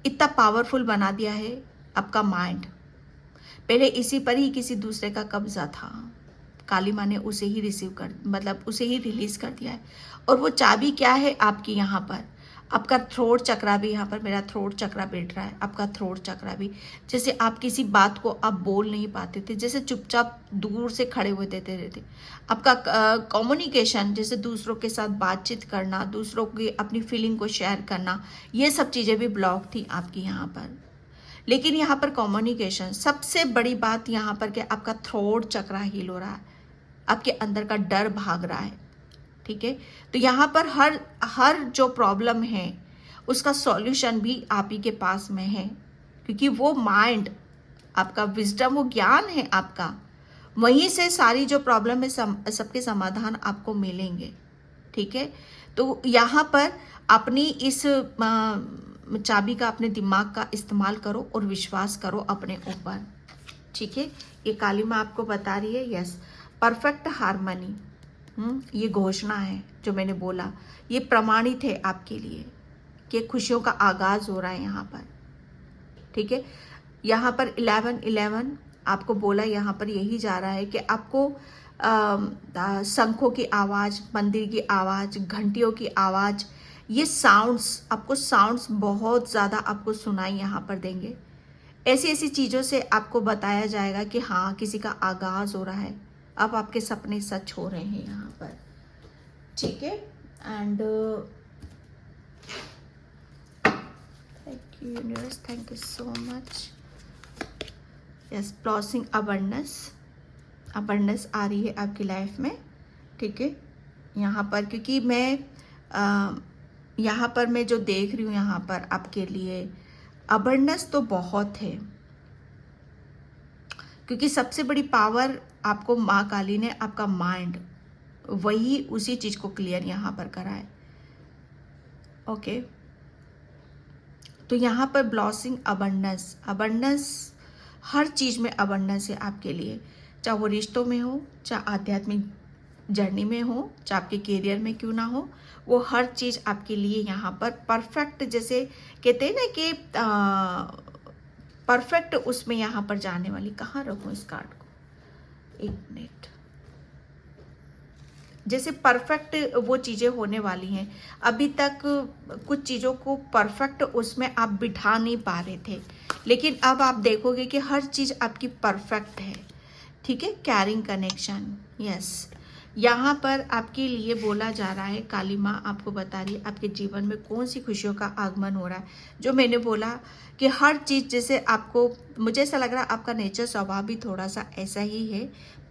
इतना पावरफुल बना दिया है आपका माइंड। पहले इसी पर ही किसी दूसरे का कब्जा था, काली माँ ने उसे ही उसे ही रिलीज कर दिया है। और वो चाबी क्या है आपकी, यहाँ पर आपका थ्रोट चक्रा भी, यहाँ पर मेरा थ्रोट चक्रा बैठ रहा है, आपका थ्रोट चक्रा भी, जैसे आप किसी बात को आप बोल नहीं पाते थे, जैसे चुपचाप दूर से खड़े हुए देते रहते, आपका कम्युनिकेशन, जैसे दूसरों के साथ बातचीत करना, दूसरों की अपनी फीलिंग को शेयर करना, ये सब चीज़ें भी ब्लॉक थी आपकी यहाँ पर। लेकिन यहाँ पर कम्युनिकेशन, सबसे बड़ी बात यहाँ पर कि आपका थ्रोट चक्रा हील हो रहा है, आपके अंदर का डर भाग रहा है, ठीक है। तो यहाँ पर हर जो प्रॉब्लम है उसका सॉल्यूशन भी आप ही के पास में है, क्योंकि वो माइंड, आपका विजडम, वो ज्ञान है आपका, वहीं से सारी जो प्रॉब्लम है सबके समाधान आपको मिलेंगे, ठीक है। तो यहाँ पर अपनी इस चाबी का, अपने दिमाग का इस्तेमाल करो और विश्वास करो अपने ऊपर, ठीक है। ये काली माँ आपको बता रही है, यस, परफेक्ट हार्मनी, ये घोषणा है जो मैंने बोला, ये प्रमाणित है आपके लिए कि खुशियों का आगाज हो रहा है यहाँ पर, ठीक है। यहाँ पर 11-11 आपको बोला, यहाँ पर यही जा रहा है कि आपको शंखों की आवाज़, मंदिर की आवाज़, घंटियों की आवाज़, ये साउंड्स बहुत ज़्यादा आपको सुनाई यहाँ पर देंगे। ऐसी ऐसी चीज़ों से आपको बताया जाएगा कि हाँ, किसी का आगाज हो रहा है, अब आपके सपने सच हो रहे हैं यहाँ पर, ठीक है। And thank you universe, thank you so much. Yes, blessing abundance आ रही है आपकी लाइफ में, ठीक है। यहाँ पर क्योंकि यहाँ पर मैं जो देख रही हूँ, यहाँ पर आपके लिए अबंडेंस तो बहुत है, क्योंकि सबसे बड़ी पावर आपको माँ काली ने, आपका माइंड, वही उसी चीज़ को क्लियर यहाँ पर करा है, ओके। तो यहाँ पर ब्लॉसिंग अबंडेंस, हर चीज़ में अबंडेंस है आपके लिए, चाहे वो रिश्तों में हो, चाहे आध्यात्मिक जर्नी में हो, चाहे आपके करियर में क्यों ना हो, वो हर चीज़ आपके लिए यहाँ पर परफेक्ट, जैसे कहते हैं ना कि परफेक्ट उसमें यहाँ पर जाने वाली। कहाँ रखूँ इस कार्ड को, एक मिनट, जैसे परफेक्ट वो चीज़ें होने वाली हैं। अभी तक कुछ चीज़ों को परफेक्ट उसमें आप बिठा नहीं पा रहे थे, लेकिन अब आप देखोगे कि हर चीज़ आपकी परफेक्ट है, ठीक है। कैरिंग कनेक्शन, यस, यहाँ पर आपके लिए बोला जा रहा है, काली माँ आपको बता रही है आपके जीवन में कौन सी खुशियों का आगमन हो रहा है। जो मैंने बोला कि हर चीज़, जैसे आपको, मुझे ऐसा लग रहा है आपका नेचर स्वभाव भी थोड़ा सा ऐसा ही है,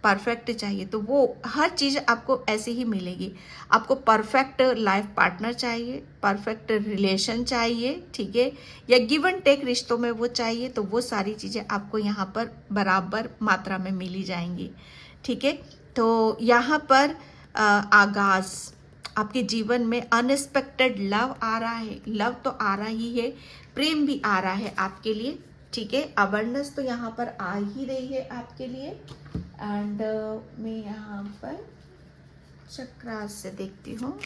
परफेक्ट चाहिए, तो वो हर चीज़ आपको ऐसे ही मिलेगी। आपको परफेक्ट लाइफ पार्टनर चाहिए, परफेक्ट रिलेशन चाहिए, ठीक है, या गिव एंड टेक रिश्तों में वो चाहिए, तो वो सारी चीज़ें आपको यहाँ पर बराबर मात्रा में मिली जाएंगी, ठीक है। तो यहाँ पर आगाज़, आपके जीवन में अनएक्सपेक्टेड लव आ रहा है, लव तो आ रहा ही है, प्रेम भी आ रहा है आपके लिए, ठीक है। अवेयरनेस तो यहाँ पर आ ही रही है आपके लिए। एंड मैं यहाँ पर चक्रास से देखती हूँ।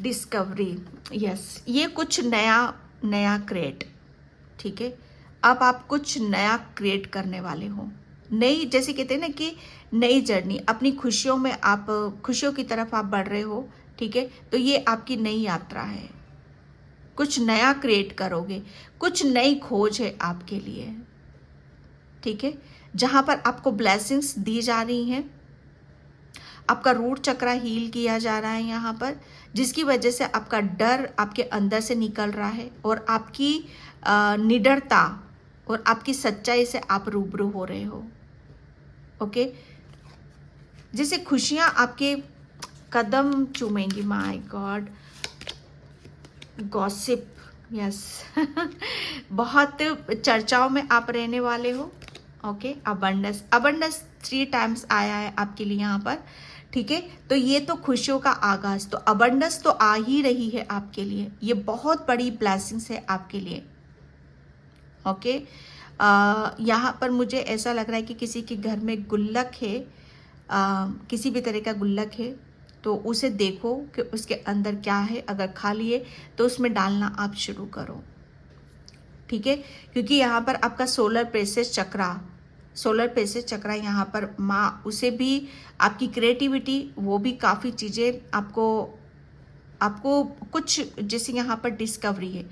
डिस्कवरी, यस, ये कुछ नया नया क्रिएट, ठीक है। अब आप कुछ नया क्रिएट करने वाले हो, नई, जैसे कहते हैं ना कि नई जर्नी, अपनी खुशियों में आप खुशियों की तरफ आप बढ़ रहे हो, ठीक है। तो ये आपकी नई यात्रा है, कुछ नया क्रिएट करोगे, कुछ नई खोज है आपके लिए, ठीक है। जहां पर आपको ब्लेसिंग्स दी जा रही हैं, आपका रूट चक्रा हील किया जा रहा है यहाँ पर, जिसकी वजह से आपका डर आपके अंदर से निकल रहा है और आपकी निडरता और आपकी सच्चाई से आप रूबरू हो रहे हो, ओके। जैसे खुशियाँ आपके कदम चूमेंगी, माय गॉड, गॉसिप, यस बहुत चर्चाओं में आप रहने वाले हो, ओके। अबंडेंस, अबंडेंस 3 टाइम्स आया है आपके लिए यहाँ पर, ठीक है। तो ये तो खुशियों का आगाज, तो अबंडेंस तो आ ही रही है आपके लिए, ये बहुत बड़ी ब्लेसिंग्स है आपके लिए, ओके। यहाँ पर मुझे ऐसा लग रहा है कि किसी के घर में गुल्लक है, किसी भी तरह का गुल्लक है, तो उसे देखो कि उसके अंदर क्या है, अगर खाली है तो उसमें डालना आप शुरू करो, ठीक है। क्योंकि यहाँ पर आपका सोलर प्लेक्सस चक्रा यहाँ पर माँ, उसे भी आपकी क्रिएटिविटी, वो भी काफ़ी चीज़ें आपको कुछ, जैसे यहाँ पर डिस्कवरी है,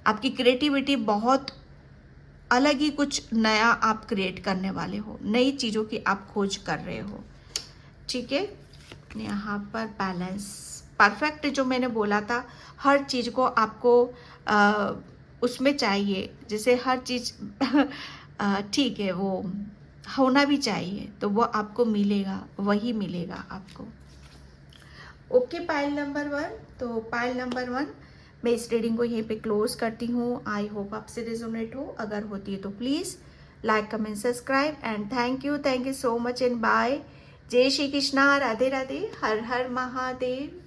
आपकी क्रिएटिविटी बहुत अलग ही कुछ नया आप क्रिएट करने वाले हो, नई चीज़ों की आप खोज कर रहे हो, ठीक है। यहाँ पर बैलेंस, परफेक्ट, जो मैंने बोला था, हर चीज़ को आपको उसमें चाहिए, जैसे हर चीज़ ठीक है, वो होना भी चाहिए, तो वो आपको मिलेगा, वही मिलेगा आपको, ओके। पाइल नंबर 1, तो पाइल नंबर 1, मैं इस रीडिंग को यहीं पे क्लोज करती हूँ। आई होप आपसे रिजोनेट हो, अगर होती है तो please like, comment, subscribe, and thank you so much and bye. जय Shri Krishna, Radhe Radhe, Har Har Mahadev.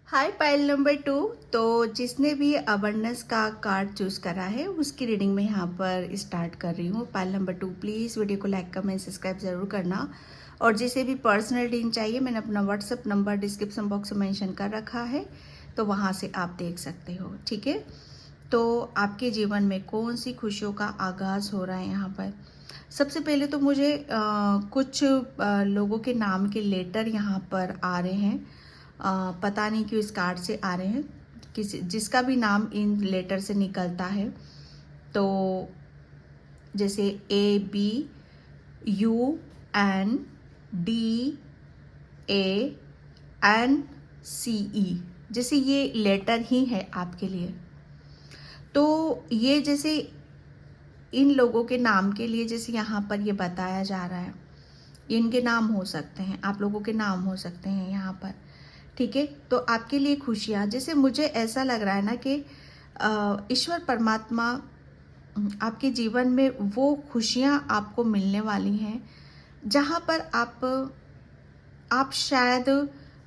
Hi pile number 2, तो जिसने भी अबंडेंस का कार्ड चूज करा है उसकी रीडिंग में यहाँ पर स्टार्ट कर रही हूँ। पाइल नंबर 2, प्लीज़ वीडियो को लाइक, कमेंट, सब्सक्राइब ज़रूर करना, और जिसे भी पर्सनल रीडिंग चाहिए, मैंने अपना व्हाट्सअप नंबर डिस्क्रिप्शन बॉक्स में मेंशन कर रखा है, तो वहाँ से आप देख सकते हो, ठीक है। तो आपके जीवन में कौन सी खुशियों का आगाज़ हो रहा है यहाँ पर। सबसे पहले तो मुझे कुछ लोगों के नाम के लेटर यहाँ पर आ रहे हैं, पता नहीं क्यों इस कार्ड से आ रहे हैं, किसी जिसका भी नाम इन लेटर से निकलता है, तो जैसे ABUNDANCE, जैसे ये लेटर ही है आपके लिए। तो ये जैसे इन लोगों के नाम के लिए जैसे यहाँ पर ये बताया जा रहा है, इनके नाम हो सकते हैं, आप लोगों के नाम हो सकते हैं यहाँ पर, ठीक है। तो आपके लिए खुशियाँ, जैसे मुझे ऐसा लग रहा है ना कि ईश्वर परमात्मा आपके जीवन में वो खुशियाँ आपको मिलने वाली हैं जहाँ पर आप शायद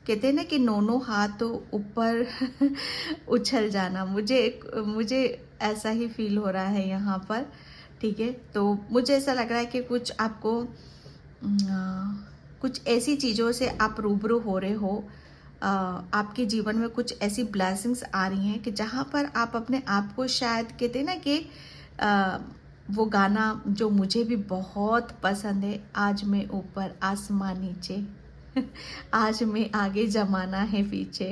कहते हैं ना कि दोनों हाथ ऊपर उछल जाना, मुझे ऐसा ही फील हो रहा है यहाँ पर, ठीक है। तो मुझे ऐसा लग रहा है कि कुछ आपको कुछ ऐसी चीज़ों से आप रूबरू हो रहे हो, आपके जीवन में कुछ ऐसी ब्लेसिंग्स आ रही हैं कि जहाँ पर आप अपने आप को, शायद कहते हैं ना कि वो गाना जो मुझे भी बहुत पसंद है, आज मैं ऊपर आसमान नीचे आज मैं आगे जमाना है पीछे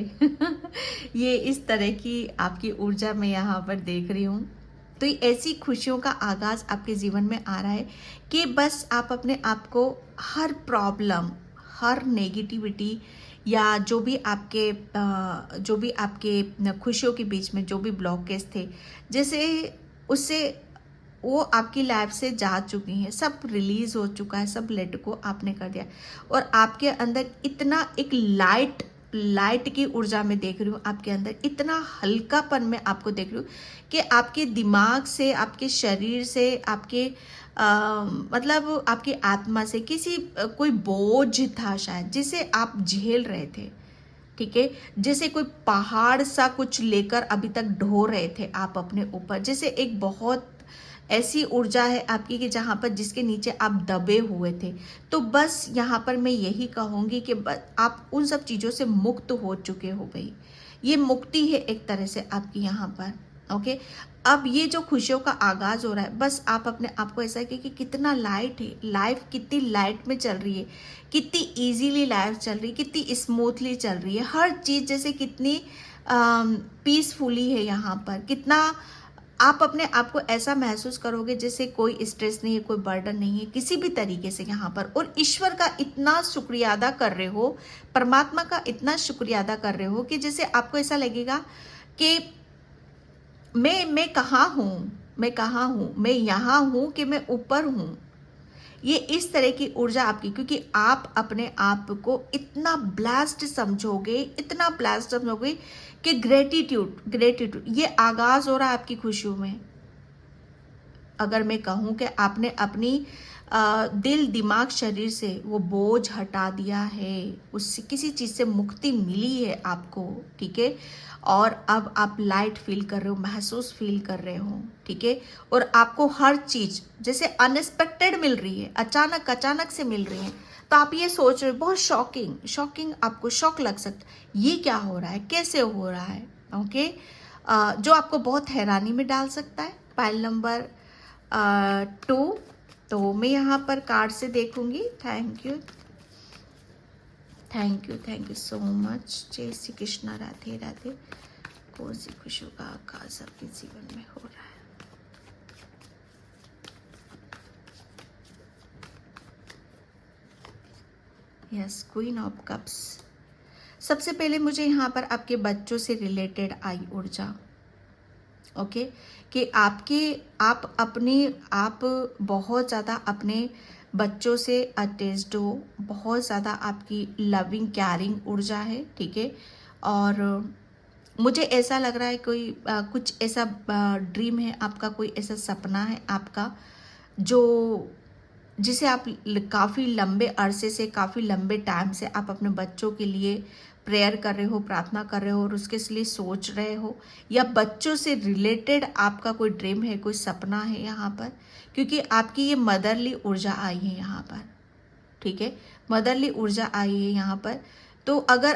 ये इस तरह की आपकी ऊर्जा मैं यहाँ पर देख रही हूँ। तो ये ऐसी खुशियों का आगाज़ आपके जीवन में आ रहा है कि बस आप अपने आप को हर प्रॉब्लम, हर नेगेटिविटी, या जो भी आपके खुशियों के बीच में जो भी ब्लॉकेज थे, जैसे उससे वो आपकी लाइफ से जा चुकी हैं, सब रिलीज़ हो चुका है, सब लेट को आपने कर दिया, और आपके अंदर इतना एक लाइट की ऊर्जा में देख रही हूँ, आपके अंदर इतना हल्कापन में आपको देख रही हूँ कि आपके दिमाग से, आपके शरीर से, आपके मतलब आपकी आत्मा से कोई बोझ था शायद जिसे आप झेल रहे थे, ठीक है। जैसे कोई पहाड़ सा कुछ लेकर अभी तक ढो रहे थे आप अपने ऊपर, जैसे एक बहुत ऐसी ऊर्जा है आपकी कि जहाँ पर जिसके नीचे आप दबे हुए थे। तो बस यहाँ पर मैं यही कहूँगी कि आप उन सब चीज़ों से मुक्त हो चुके हो भाई। ये मुक्ति है एक तरह से आपकी यहाँ पर। ओके, अब ये जो खुशियों का आगाज हो रहा है, बस आप अपने आप को ऐसा कि कितना लाइट है, लाइफ कितनी लाइट में चल रही है, कितनी इजीली लाइफ चल रही है, कितनी स्मूथली चल रही है, हर चीज़ जैसे कितनी पीसफुली है यहाँ पर। कितना आप अपने आप को ऐसा महसूस करोगे जैसे कोई स्ट्रेस नहीं है, कोई बर्डन नहीं है किसी भी तरीके से यहाँ पर। और ईश्वर का इतना शुक्रिया अदा कर रहे हो, परमात्मा का इतना शुक्रिया अदा कर रहे हो कि जैसे आपको ऐसा लगेगा कि मैं कहाँ हूँ, मैं कहाँ हूँ, मैं यहाँ हूँ कि मैं ऊपर हूँ। ये इस तरह की ऊर्जा आपकी, क्योंकि आप अपने आप को इतना ब्लेस्ड समझोगे, इतना ब्लेस्ड समझोगे कि ग्रेटिट्यूड ये आगाज हो रहा है आपकी खुशियों में। अगर मैं कहूँ कि आपने अपनी दिल दिमाग शरीर से वो बोझ हटा दिया है, उससे किसी चीज़ से मुक्ति मिली है आपको, ठीक है। और अब आप लाइट फील कर रहे हो, महसूस फील कर रहे हो, ठीक है। और आपको हर चीज़ जैसे अनएक्सपेक्टेड मिल रही है, अचानक से मिल रही है। तो आप ये सोच रहे हो, बहुत शॉकिंग, आपको शॉक लग सकता है, ये क्या हो रहा है, कैसे हो रहा है, ओके। जो आपको बहुत हैरानी में डाल सकता है। पाइल नंबर 2, तो मैं यहाँ पर कार्ड से देखूंगी। Thank you so much. जय श्री कृष्णा, राधे राधे। कौन सी खुशियों का आगाज आपके जीवन में हो रहा है? Yes, queen of cups. सबसे पहले मुझे यहाँ पर आपके बच्चों से रिलेटेड आई ऊर्जा, ओके, कि आप बहुत ज़्यादा अपने बच्चों से अटैच्ड हो, बहुत ज़्यादा आपकी लविंग केयरिंग ऊर्जा है, ठीक है। और मुझे ऐसा लग रहा है कोई कुछ ऐसा ड्रीम है आपका, कोई ऐसा सपना है आपका जो जिसे आप काफ़ी लंबे अरसे से, काफ़ी लंबे टाइम से आप अपने बच्चों के लिए प्रेयर कर रहे हो, प्रार्थना कर रहे हो और उसके लिए सोच रहे हो, या बच्चों से रिलेटेड आपका कोई ड्रीम है, कोई सपना है यहाँ पर, क्योंकि आपकी ये मदरली ऊर्जा आई है यहाँ पर, ठीक है। मदरली ऊर्जा आई है यहाँ पर। तो अगर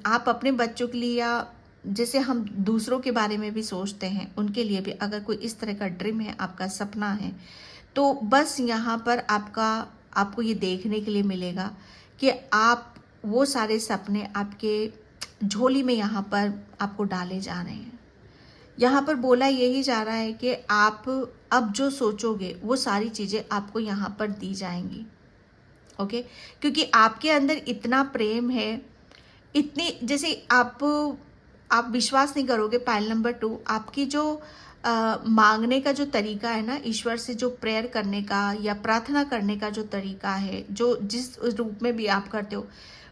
आप अपने बच्चों के लिए, या जैसे हम दूसरों के बारे में भी सोचते हैं, उनके लिए भी अगर कोई इस तरह का ड्रीम है, आपका सपना है, तो बस यहाँ पर आपको ये देखने के लिए मिलेगा कि आप वो सारे सपने आपके झोली में यहाँ पर आपको डाले जा रहे हैं। यहाँ पर बोला यही जा रहा है कि आप अब जो सोचोगे वो सारी चीज़ें आपको यहाँ पर दी जाएंगी, ओके। क्योंकि आपके अंदर इतना प्रेम है, इतनी, जैसे आप विश्वास नहीं करोगे। पाइल नंबर 2, आपकी जो मांगने का जो तरीका है ना, ईश्वर से जो प्रेयर करने का या प्रार्थना करने का जो तरीका है, जो जिस रूप में भी आप करते हो,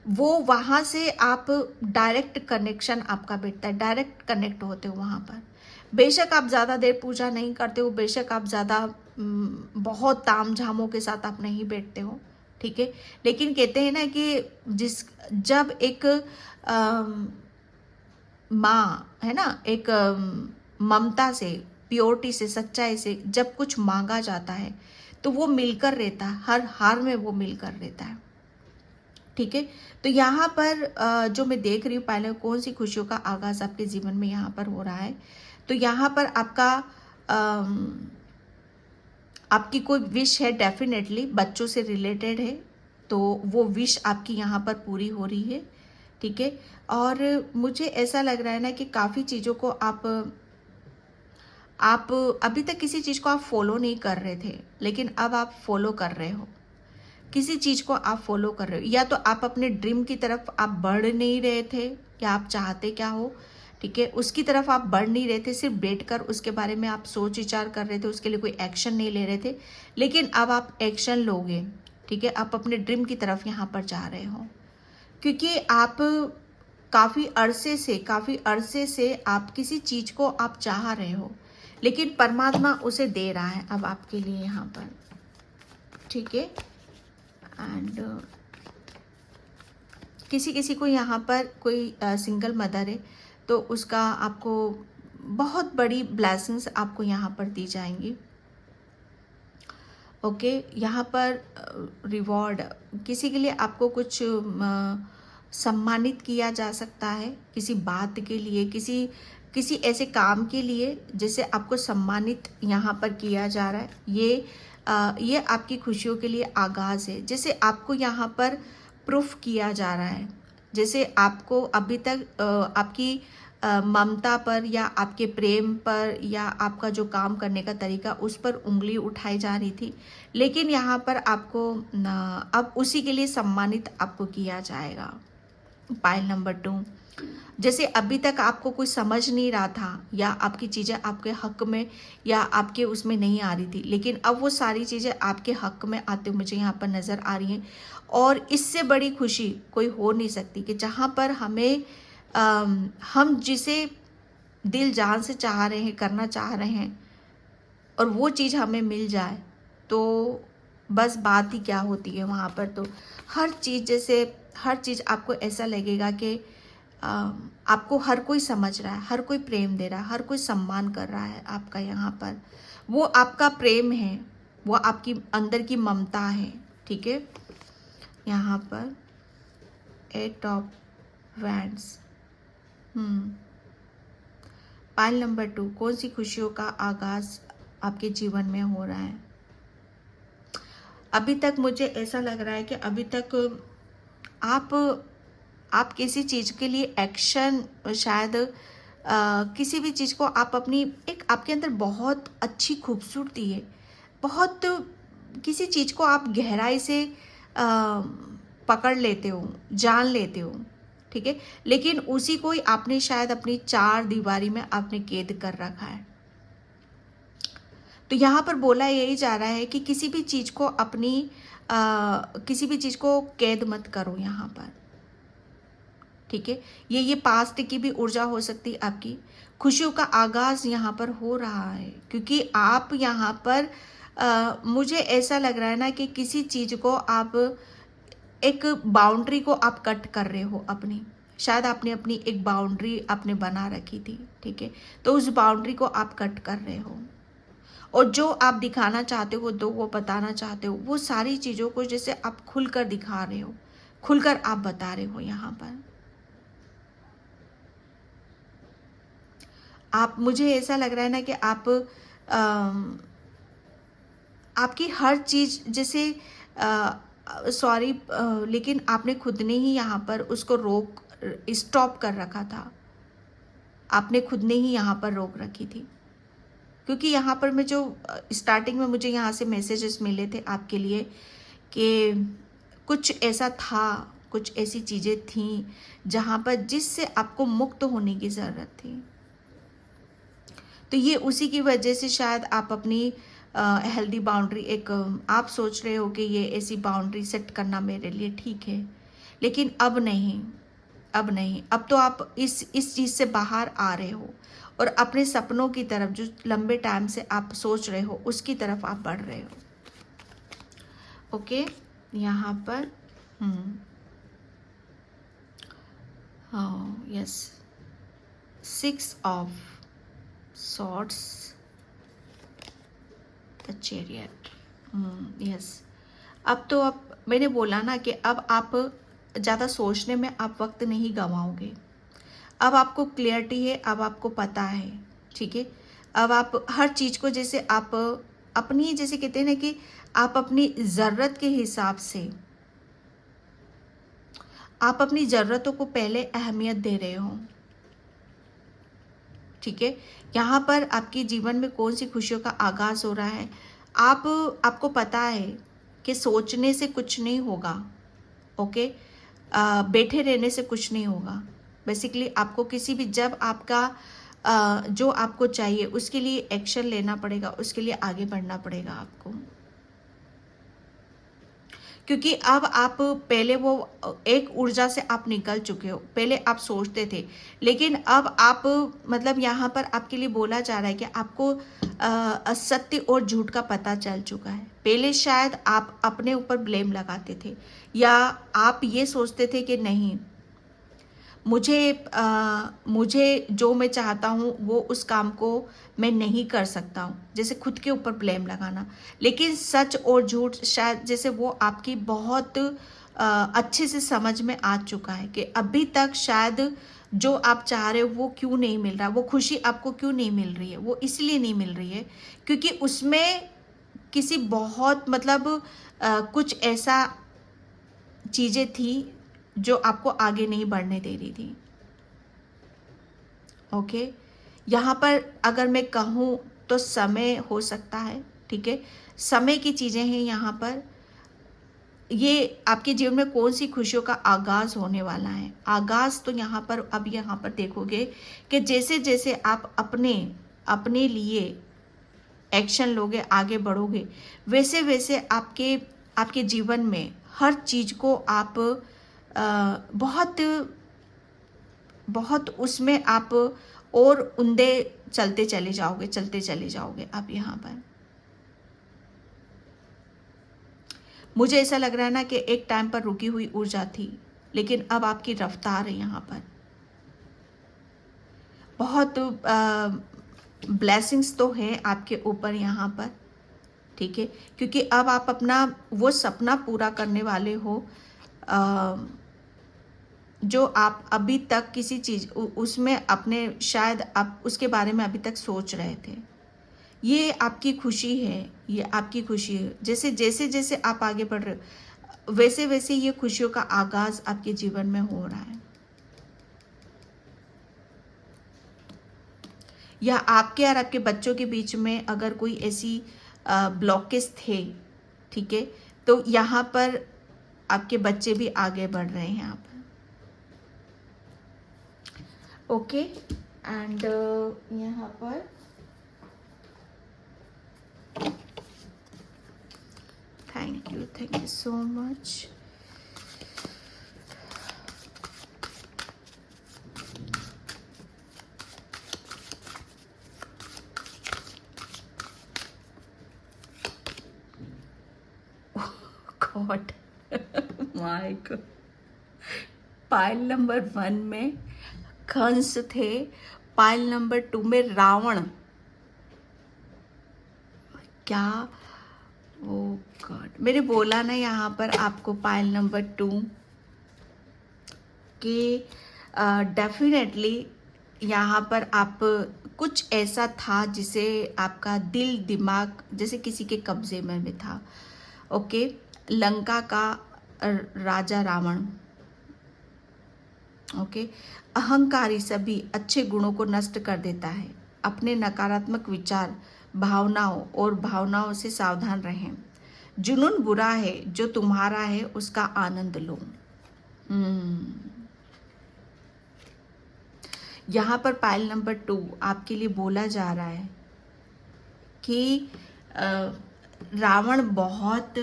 वो वहाँ से आप डायरेक्ट कनेक्शन आपका बैठता है, डायरेक्ट कनेक्ट होते हो वहाँ पर। बेशक आप ज़्यादा देर पूजा नहीं करते हो, बेशक आप ज़्यादा बहुत ताम झामों के साथ आप नहीं बैठते हो, ठीक है। लेकिन कहते हैं ना कि जब एक माँ है ना, एक ममता से, प्योरिटी से, सच्चाई से जब कुछ मांगा जाता है तो वो मिलकर रहता है, हर हार में वो मिलकर रहता है, ठीक है। तो यहाँ पर जो मैं देख रही हूँ, पहले कौन सी खुशियों का आगाज आपके जीवन में यहाँ पर हो रहा है, तो यहाँ पर आपकी कोई विश है, डेफिनेटली बच्चों से रिलेटेड है, तो वो विश आपकी यहाँ पर पूरी हो रही है, ठीक है। और मुझे ऐसा लग रहा है ना कि काफ़ी चीज़ों को आप अभी तक किसी चीज़ को आप फॉलो नहीं कर रहे थे, लेकिन अब आप फॉलो कर रहे हो, किसी चीज़ को आप फॉलो कर रहे हो, या तो आप अपने ड्रीम की तरफ आप बढ़ नहीं रहे थे, या आप चाहते क्या हो, ठीक है, उसकी तरफ आप बढ़ नहीं रहे थे, सिर्फ बैठकर उसके बारे में आप सोच विचार कर रहे थे, उसके लिए कोई एक्शन नहीं ले रहे थे, लेकिन अब आप एक्शन लोगे, ठीक है। आप अपने ड्रीम की तरफ यहाँ पर जा रहे हो, क्योंकि आप काफ़ी अरसे से आप किसी चीज़ को आप चाह रहे हो, लेकिन परमात्मा उसे दे रहा है अब आपके लिए यहाँ पर, ठीक है। एंड किसी को यहाँ पर कोई सिंगल मदर है, तो उसका आपको बहुत बड़ी ब्लेसिंग्स आपको यहाँ पर दी जाएंगी। ओके, यहाँ पर रिवॉर्ड, किसी के लिए आपको कुछ सम्मानित किया जा सकता है, किसी बात के लिए, किसी ऐसे काम के लिए जिसे आपको सम्मानित यहाँ पर किया जा रहा है। ये आपकी खुशियों के लिए आगाज़ है, जैसे आपको यहाँ पर प्रूफ किया जा रहा है, जैसे आपको अभी तक आपकी ममता पर या आपके प्रेम पर या आपका जो काम करने का तरीका उस पर उंगली उठाई जा रही थी, लेकिन यहाँ पर आपको अब उसी के लिए सम्मानित आपको किया जाएगा। पाइल नंबर 2, जैसे अभी तक आपको कुछ समझ नहीं रहा था या आपकी चीज़ें आपके हक में या आपके उसमें नहीं आ रही थी, लेकिन अब वो सारी चीज़ें आपके हक में आते हुए मुझे यहाँ पर नज़र आ रही हैं। और इससे बड़ी खुशी कोई हो नहीं सकती कि जहाँ पर हम जिसे दिल जान से चाह रहे हैं, करना चाह रहे हैं, और वो चीज़ हमें मिल जाए तो बस बात ही क्या होती है वहाँ पर। तो हर चीज़ आपको ऐसा लगेगा कि आपको हर कोई समझ रहा है, हर कोई प्रेम दे रहा है, हर कोई सम्मान कर रहा है आपका। यहाँ पर वो आपका प्रेम है, वो आपकी अंदर की ममता है, ठीक है। यहाँ पर 8 ऑफ वैंड्स। पाइल नंबर 2, कौन सी खुशियों का आगाज आपके जीवन में हो रहा है? अभी तक मुझे ऐसा लग रहा है कि अभी तक आप किसी चीज़ के लिए एक्शन, शायद किसी भी चीज़ को आप अपनी आपके अंदर बहुत अच्छी खूबसूरती है, बहुत किसी चीज़ को आप गहराई से पकड़ लेते हो, जान लेते हो, ठीक है, लेकिन उसी को ही आपने शायद अपनी 4 दीवारी में आपने कैद कर रखा है। तो यहाँ पर बोला यही जा रहा है कि किसी भी चीज़ को कैद मत करो यहाँ पर, ठीक है। ये पास्ट की भी ऊर्जा हो सकती है आपकी। खुशियों का आगाज यहाँ पर हो रहा है, क्योंकि आप यहाँ पर मुझे ऐसा लग रहा है ना कि किसी चीज़ को आप एक बाउंड्री को आप कट कर रहे हो अपनी, शायद आपने अपनी एक बाउंड्री आपने बना रखी थी, ठीक है, तो उस बाउंड्री को आप कट कर रहे हो, और जो आप दिखाना चाहते हो, तो वो बताना चाहते हो, वो सारी चीज़ों को जैसे आप खुलकर दिखा रहे हो, खुलकर आप बता रहे हो। यहाँ पर आप, मुझे ऐसा लग रहा है ना कि आपकी हर चीज़ जैसे सॉरी, लेकिन आपने खुद ने ही यहाँ पर उसको स्टॉप कर रखा था, आपने खुद ने ही यहाँ पर रोक रखी थी, क्योंकि यहाँ पर मैं जो स्टार्टिंग में मुझे यहाँ से मैसेजेस मिले थे आपके लिए कि कुछ ऐसा था, कुछ ऐसी चीज़ें थीं जहाँ पर जिससे आपको मुक्त होने की ज़रूरत थी। तो ये उसी की वजह से शायद आप अपनी हेल्दी बाउंड्री आप सोच रहे हो कि ये ऐसी बाउंड्री सेट करना मेरे लिए ठीक है, लेकिन अब नहीं, अब तो आप इस चीज़ से बाहर आ रहे हो और अपने सपनों की तरफ, जो लंबे टाइम से आप सोच रहे हो, उसकी तरफ आप बढ़ रहे हो। ओके, यहाँ पर हाँ, yes, 6 of swords, the chariot, yes. अब मैंने बोला ना कि अब आप ज़्यादा सोचने में आप वक्त नहीं गंवाओगे, अब आपको क्लियरिटी है, अब आपको पता है, ठीक है। अब आप हर चीज़ को जैसे आप अपनी, जैसे कहते हैं ना कि आप अपनी ज़रूरत के हिसाब से, आप अपनी ज़रूरतों को पहले अहमियत दे रहे हो, ठीक है। यहाँ पर आपके जीवन में कौन सी खुशियों का आगाज़ हो रहा है? आपको पता है कि सोचने से कुछ नहीं होगा, ओके, बैठे रहने से कुछ नहीं होगा। बेसिकली आपको किसी भी, जब आपका जो आपको चाहिए उसके लिए एक्शन लेना पड़ेगा, उसके लिए आगे बढ़ना पड़ेगा आपको, क्योंकि अब आप पहले वो एक ऊर्जा से आप निकल चुके हो। पहले आप सोचते थे, लेकिन अब आप, मतलब यहाँ पर आपके लिए बोला जा रहा है कि आपको सत्य और झूठ का पता चल चुका है। पहले शायद आप अपने ऊपर ब्लेम लगाते थे या आप ये सोचते थे कि नहीं, मुझे जो मैं चाहता हूँ वो उस काम को मैं नहीं कर सकता हूँ, जैसे खुद के ऊपर ब्लेम लगाना। लेकिन सच और झूठ शायद जैसे वो आपकी बहुत अच्छे से समझ में आ चुका है कि अभी तक शायद जो आप चाह रहे हो वो क्यों नहीं मिल रहा, वो खुशी आपको क्यों नहीं मिल रही है। वो इसलिए नहीं मिल रही है क्योंकि उसमें किसी बहुत मतलब कुछ ऐसा चीज़ें थी जो आपको आगे नहीं बढ़ने दे रही थी। ओके, यहाँ पर अगर मैं कहूँ तो समय हो सकता है, ठीक है, समय की चीज़ें हैं यहाँ पर। ये आपके जीवन में कौन सी खुशियों का आगाज होने वाला है। आगाज तो यहाँ पर अब यहाँ पर देखोगे कि जैसे जैसे आप अपने अपने लिए एक्शन लोगे, आगे बढ़ोगे, वैसे वैसे आपके आपके जीवन में हर चीज़ को आप बहुत बहुत उसमें आप और उंदे चलते चले जाओगे आप यहाँ पर। मुझे ऐसा लग रहा है ना कि एक टाइम पर रुकी हुई ऊर्जा थी, लेकिन अब आपकी रफ्तार है यहाँ पर। बहुत ब्लेसिंग्स तो है आपके ऊपर यहाँ पर, ठीक है, क्योंकि अब आप अपना वो सपना पूरा करने वाले हो जो आप अभी तक किसी चीज़ उसमें अपने शायद आप उसके बारे में अभी तक सोच रहे थे। ये आपकी खुशी है, ये आपकी खुशी है। जैसे जैसे जैसे आप आगे बढ़ रहे हो वैसे वैसे ये खुशियों का आगाज आपके जीवन में हो रहा है। या आपके और आपके बच्चों के बीच में अगर कोई ऐसी ब्लॉकेज थे, ठीक है, तो यहाँ पर आपके बच्चे भी आगे बढ़ रहे हैं यहाँ पर। ओके, एंड यहाँ पर thank you so much. God my God, pile number 1 में कंस थे, पाइल नंबर 2 में रावण। क्या, ओ गॉड, मैंने बोला ना यहाँ पर आपको पाइल नंबर 2 कि डेफिनेटली यहाँ पर आप कुछ ऐसा था जिसे आपका दिल दिमाग जैसे किसी के कब्जे में भी था। ओके, लंका का राजा रावण। ओके, अहंकारी सभी अच्छे गुणों को नष्ट कर देता है। अपने नकारात्मक विचार भावनाओं से सावधान रहें। जुनून बुरा है, जो तुम्हारा है उसका आनंद लो। यहाँ पर पाइल नंबर 2 आपके लिए बोला जा रहा है कि रावण बहुत,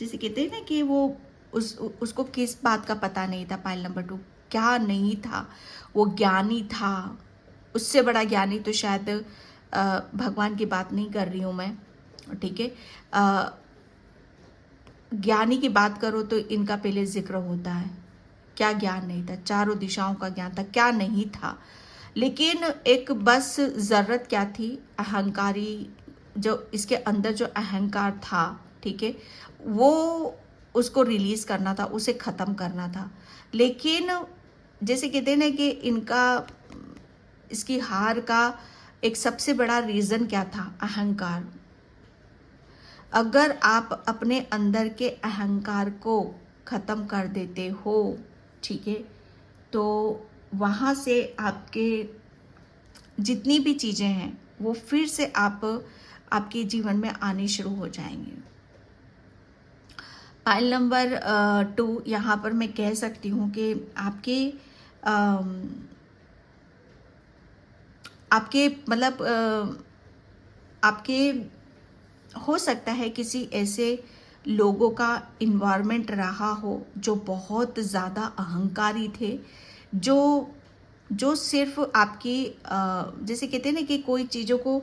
जैसे कहते हैं ना कि वो उसको किस बात का पता नहीं था। पाइल नंबर 2 क्या नहीं था, वो ज्ञानी था। उससे बड़ा ज्ञानी तो शायद भगवान की बात नहीं कर रही हूँ मैं, ठीक है। ज्ञानी की बात करो तो इनका पहले जिक्र होता है। क्या ज्ञान नहीं था, चारों दिशाओं का ज्ञान था, क्या नहीं था, लेकिन एक बस ज़रूरत क्या थी, अहंकारी जो इसके अंदर जो अहंकार था, ठीक है, वो उसको रिलीज करना था, उसे ख़त्म करना था। लेकिन जैसे कहते हैं ना कि इसकी हार का एक सबसे बड़ा रीज़न क्या था, अहंकार। अगर आप अपने अंदर के अहंकार को ख़त्म कर देते हो, ठीक है, तो वहाँ से आपके जितनी भी चीज़ें हैं वो फिर से आपके जीवन में आनी शुरू हो जाएंगी। पाइल नंबर 2 यहाँ पर मैं कह सकती हूँ कि आपके मतलब आपके हो सकता है किसी ऐसे लोगों का इन्वायरमेंट रहा हो जो बहुत ज़्यादा अहंकारी थे, जो सिर्फ आपकी जैसे कहते हैं ना कि कोई चीज़ों को,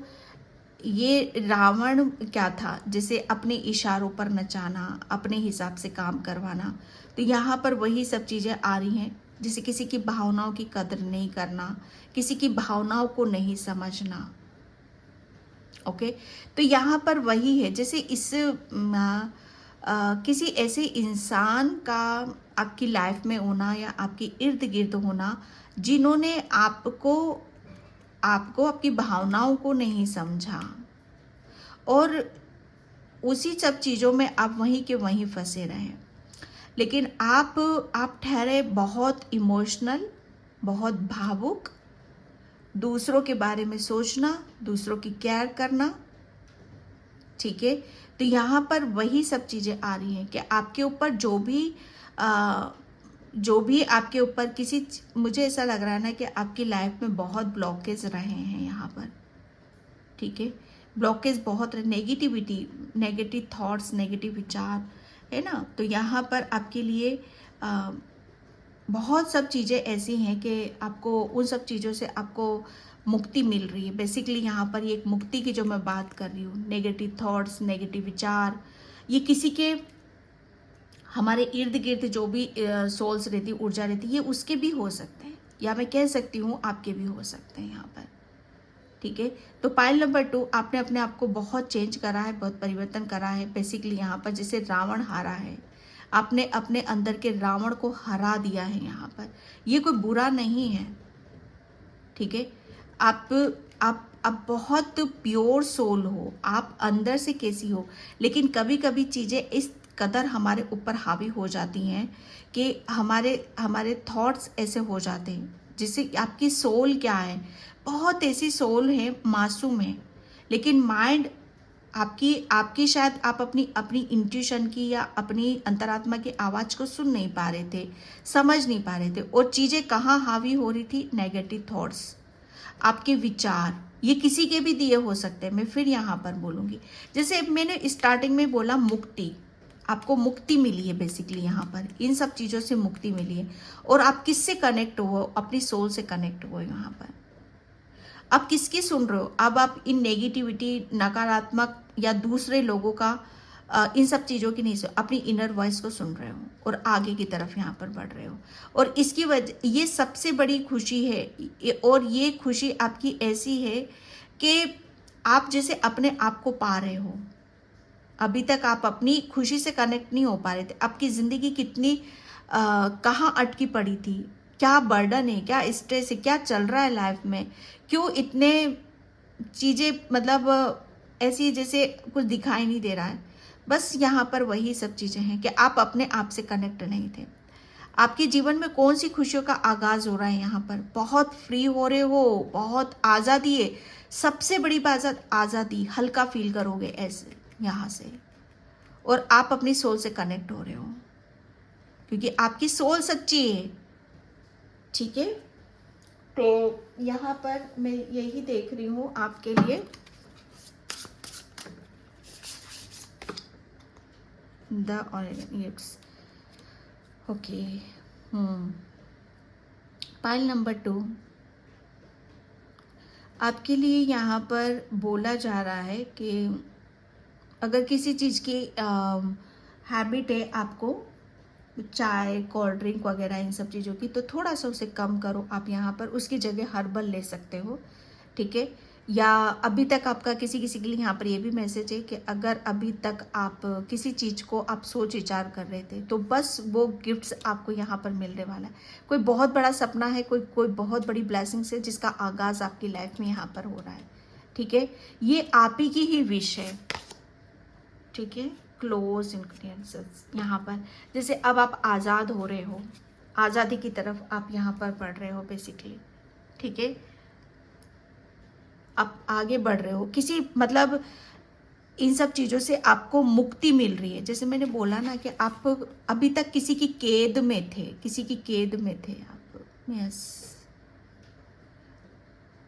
ये रावण क्या था, जैसे अपने इशारों पर नचाना, अपने हिसाब से काम करवाना। तो यहाँ पर वही सब चीज़ें आ रही हैं जैसे किसी की भावनाओं की कदर नहीं करना, किसी की भावनाओं को नहीं समझना। ओके, तो यहाँ पर वही है, जैसे किसी ऐसे इंसान का आपकी लाइफ में होना या आपके इर्द गिर्द होना जिन्होंने आपको आपको आपकी भावनाओं को नहीं समझा, और उसी सब चीज़ों में आप वहीं के वहीं फंसे रहे। लेकिन आप ठहरे बहुत इमोशनल, बहुत भावुक, दूसरों के बारे में सोचना, दूसरों की केयर करना। ठीक है, तो यहाँ पर वही सब चीज़ें आ रही हैं कि आपके ऊपर जो भी आपके ऊपर मुझे ऐसा लग रहा है ना कि आपकी लाइफ में बहुत ब्लॉकेज रहे हैं यहाँ पर। ठीक है, ब्लॉकेज बहुत नेगेटिविटी, नेगेटिव थॉट्स, नेगेटिव विचार है ना। तो यहाँ पर आपके लिए बहुत सब चीज़ें ऐसी हैं कि आपको उन सब चीज़ों से आपको मुक्ति मिल रही है। बेसिकली यहाँ पर ये एक मुक्ति की जो मैं बात कर रही हूँ, नेगेटिव थॉट्स, नेगेटिव विचार, ये किसी के हमारे इर्द गिर्द जो भी सोल्स रहती, ऊर्जा रहती है, उसके भी हो सकते हैं, या मैं कह सकती हूँ आपके भी हो सकते हैं यहाँ पर। ठीक है, तो पाइल नंबर 2, आपने अपने आप को बहुत चेंज करा है, बहुत परिवर्तन करा है। बेसिकली यहाँ पर जैसे रावण हारा है, आपने अपने अंदर के रावण को हरा दिया है यहाँ पर। ये कोई बुरा नहीं है। ठीक है, आप बहुत प्योर सोल हो, आप अंदर से कैसी हो, लेकिन कभी कभी चीज़ें इस कदर हमारे ऊपर हावी हो जाती हैं कि हमारे थॉट्स ऐसे हो जाते हैं। जिससे आपकी सोल क्या है, बहुत ऐसी सोल है, मासूम है, लेकिन माइंड आपकी शायद आप अपनी इंट्यूशन की या अपनी अंतरात्मा की आवाज़ को सुन नहीं पा रहे थे, समझ नहीं पा रहे थे। और चीज़ें कहाँ हावी हो रही थी, नेगेटिव थॉट्स, आपके विचार, ये किसी के भी दिए हो सकते हैं। मैं फिर यहाँ पर बोलूँगी, जैसे मैंने स्टार्टिंग में बोला, मुक्ति, आपको मुक्ति मिली है। बेसिकली यहाँ पर इन सब चीज़ों से मुक्ति मिली है। और आप किससे कनेक्ट हो, अपनी सोल से कनेक्ट हो। यहाँ पर आप किसकी सुन रहे हो, अब आप इन नेगेटिविटी, नकारात्मक या दूसरे लोगों का इन सब चीज़ों की नहीं सुन, अपनी इनर वॉइस को सुन रहे हो और आगे की तरफ यहाँ पर बढ़ रहे हो। और इसकी वजह, ये सबसे बड़ी खुशी है। और ये खुशी आपकी ऐसी है कि आप जैसे अपने आप को पा रहे हो। अभी तक आप अपनी खुशी से कनेक्ट नहीं हो पा रहे थे। आपकी ज़िंदगी कितनी कहाँ अटकी पड़ी थी, क्या बर्डन है, क्या स्ट्रेस है, क्या चल रहा है लाइफ में, क्यों इतने चीज़ें मतलब ऐसी जैसे कुछ दिखाई नहीं दे रहा है। बस यहाँ पर वही सब चीज़ें हैं कि आप अपने आप से कनेक्ट नहीं थे। आपके जीवन में कौन सी खुशियों का आगाज़ हो रहा है, यहाँ पर बहुत फ्री हो रहे हो, बहुत आज़ादी है। सबसे बड़ी बात आज़ादी, हल्का फील करोगे ऐसे यहाँ से। और आप अपनी सोल से कनेक्ट हो रहे हो, क्योंकि आपकी सोल सच्ची है। ठीक है, तो यहाँ पर मैं यही देख रही हूँ आपके लिए। The orange, okay. Pile number 2, आपके लिए यहाँ पर बोला जा रहा है कि अगर किसी चीज़ की हैबिट है आपको, चाय, कोल्ड ड्रिंक वगैरह इन सब चीज़ों की, तो थोड़ा सा उसे कम करो। आप यहाँ पर उसकी जगह हर्बल ले सकते हो। ठीक है, या अभी तक आपका किसी के लिए यहाँ पर ये भी मैसेज है कि अगर अभी तक आप किसी चीज़ को आप सोच विचार कर रहे थे, तो बस वो गिफ्ट्स आपको यहाँ पर मिलने वाला है। कोई बहुत बड़ा सपना है, कोई बहुत बड़ी ब्लेसिंग्स है जिसका आगाज़ आपकी लाइफ में यहाँ पर हो रहा है। ठीक है, ये आप ही की ही विश है। ठीक है, क्लोज इन्फ्लुएंसेस यहाँ पर, जैसे अब आप आज़ाद हो रहे हो, आज़ादी की तरफ आप यहाँ पर बढ़ रहे हो बेसिकली। ठीक है, आप आगे बढ़ रहे हो, किसी मतलब इन सब चीज़ों से आपको मुक्ति मिल रही है। जैसे मैंने बोला ना कि आप अभी तक किसी की कैद में थे, आप। यस,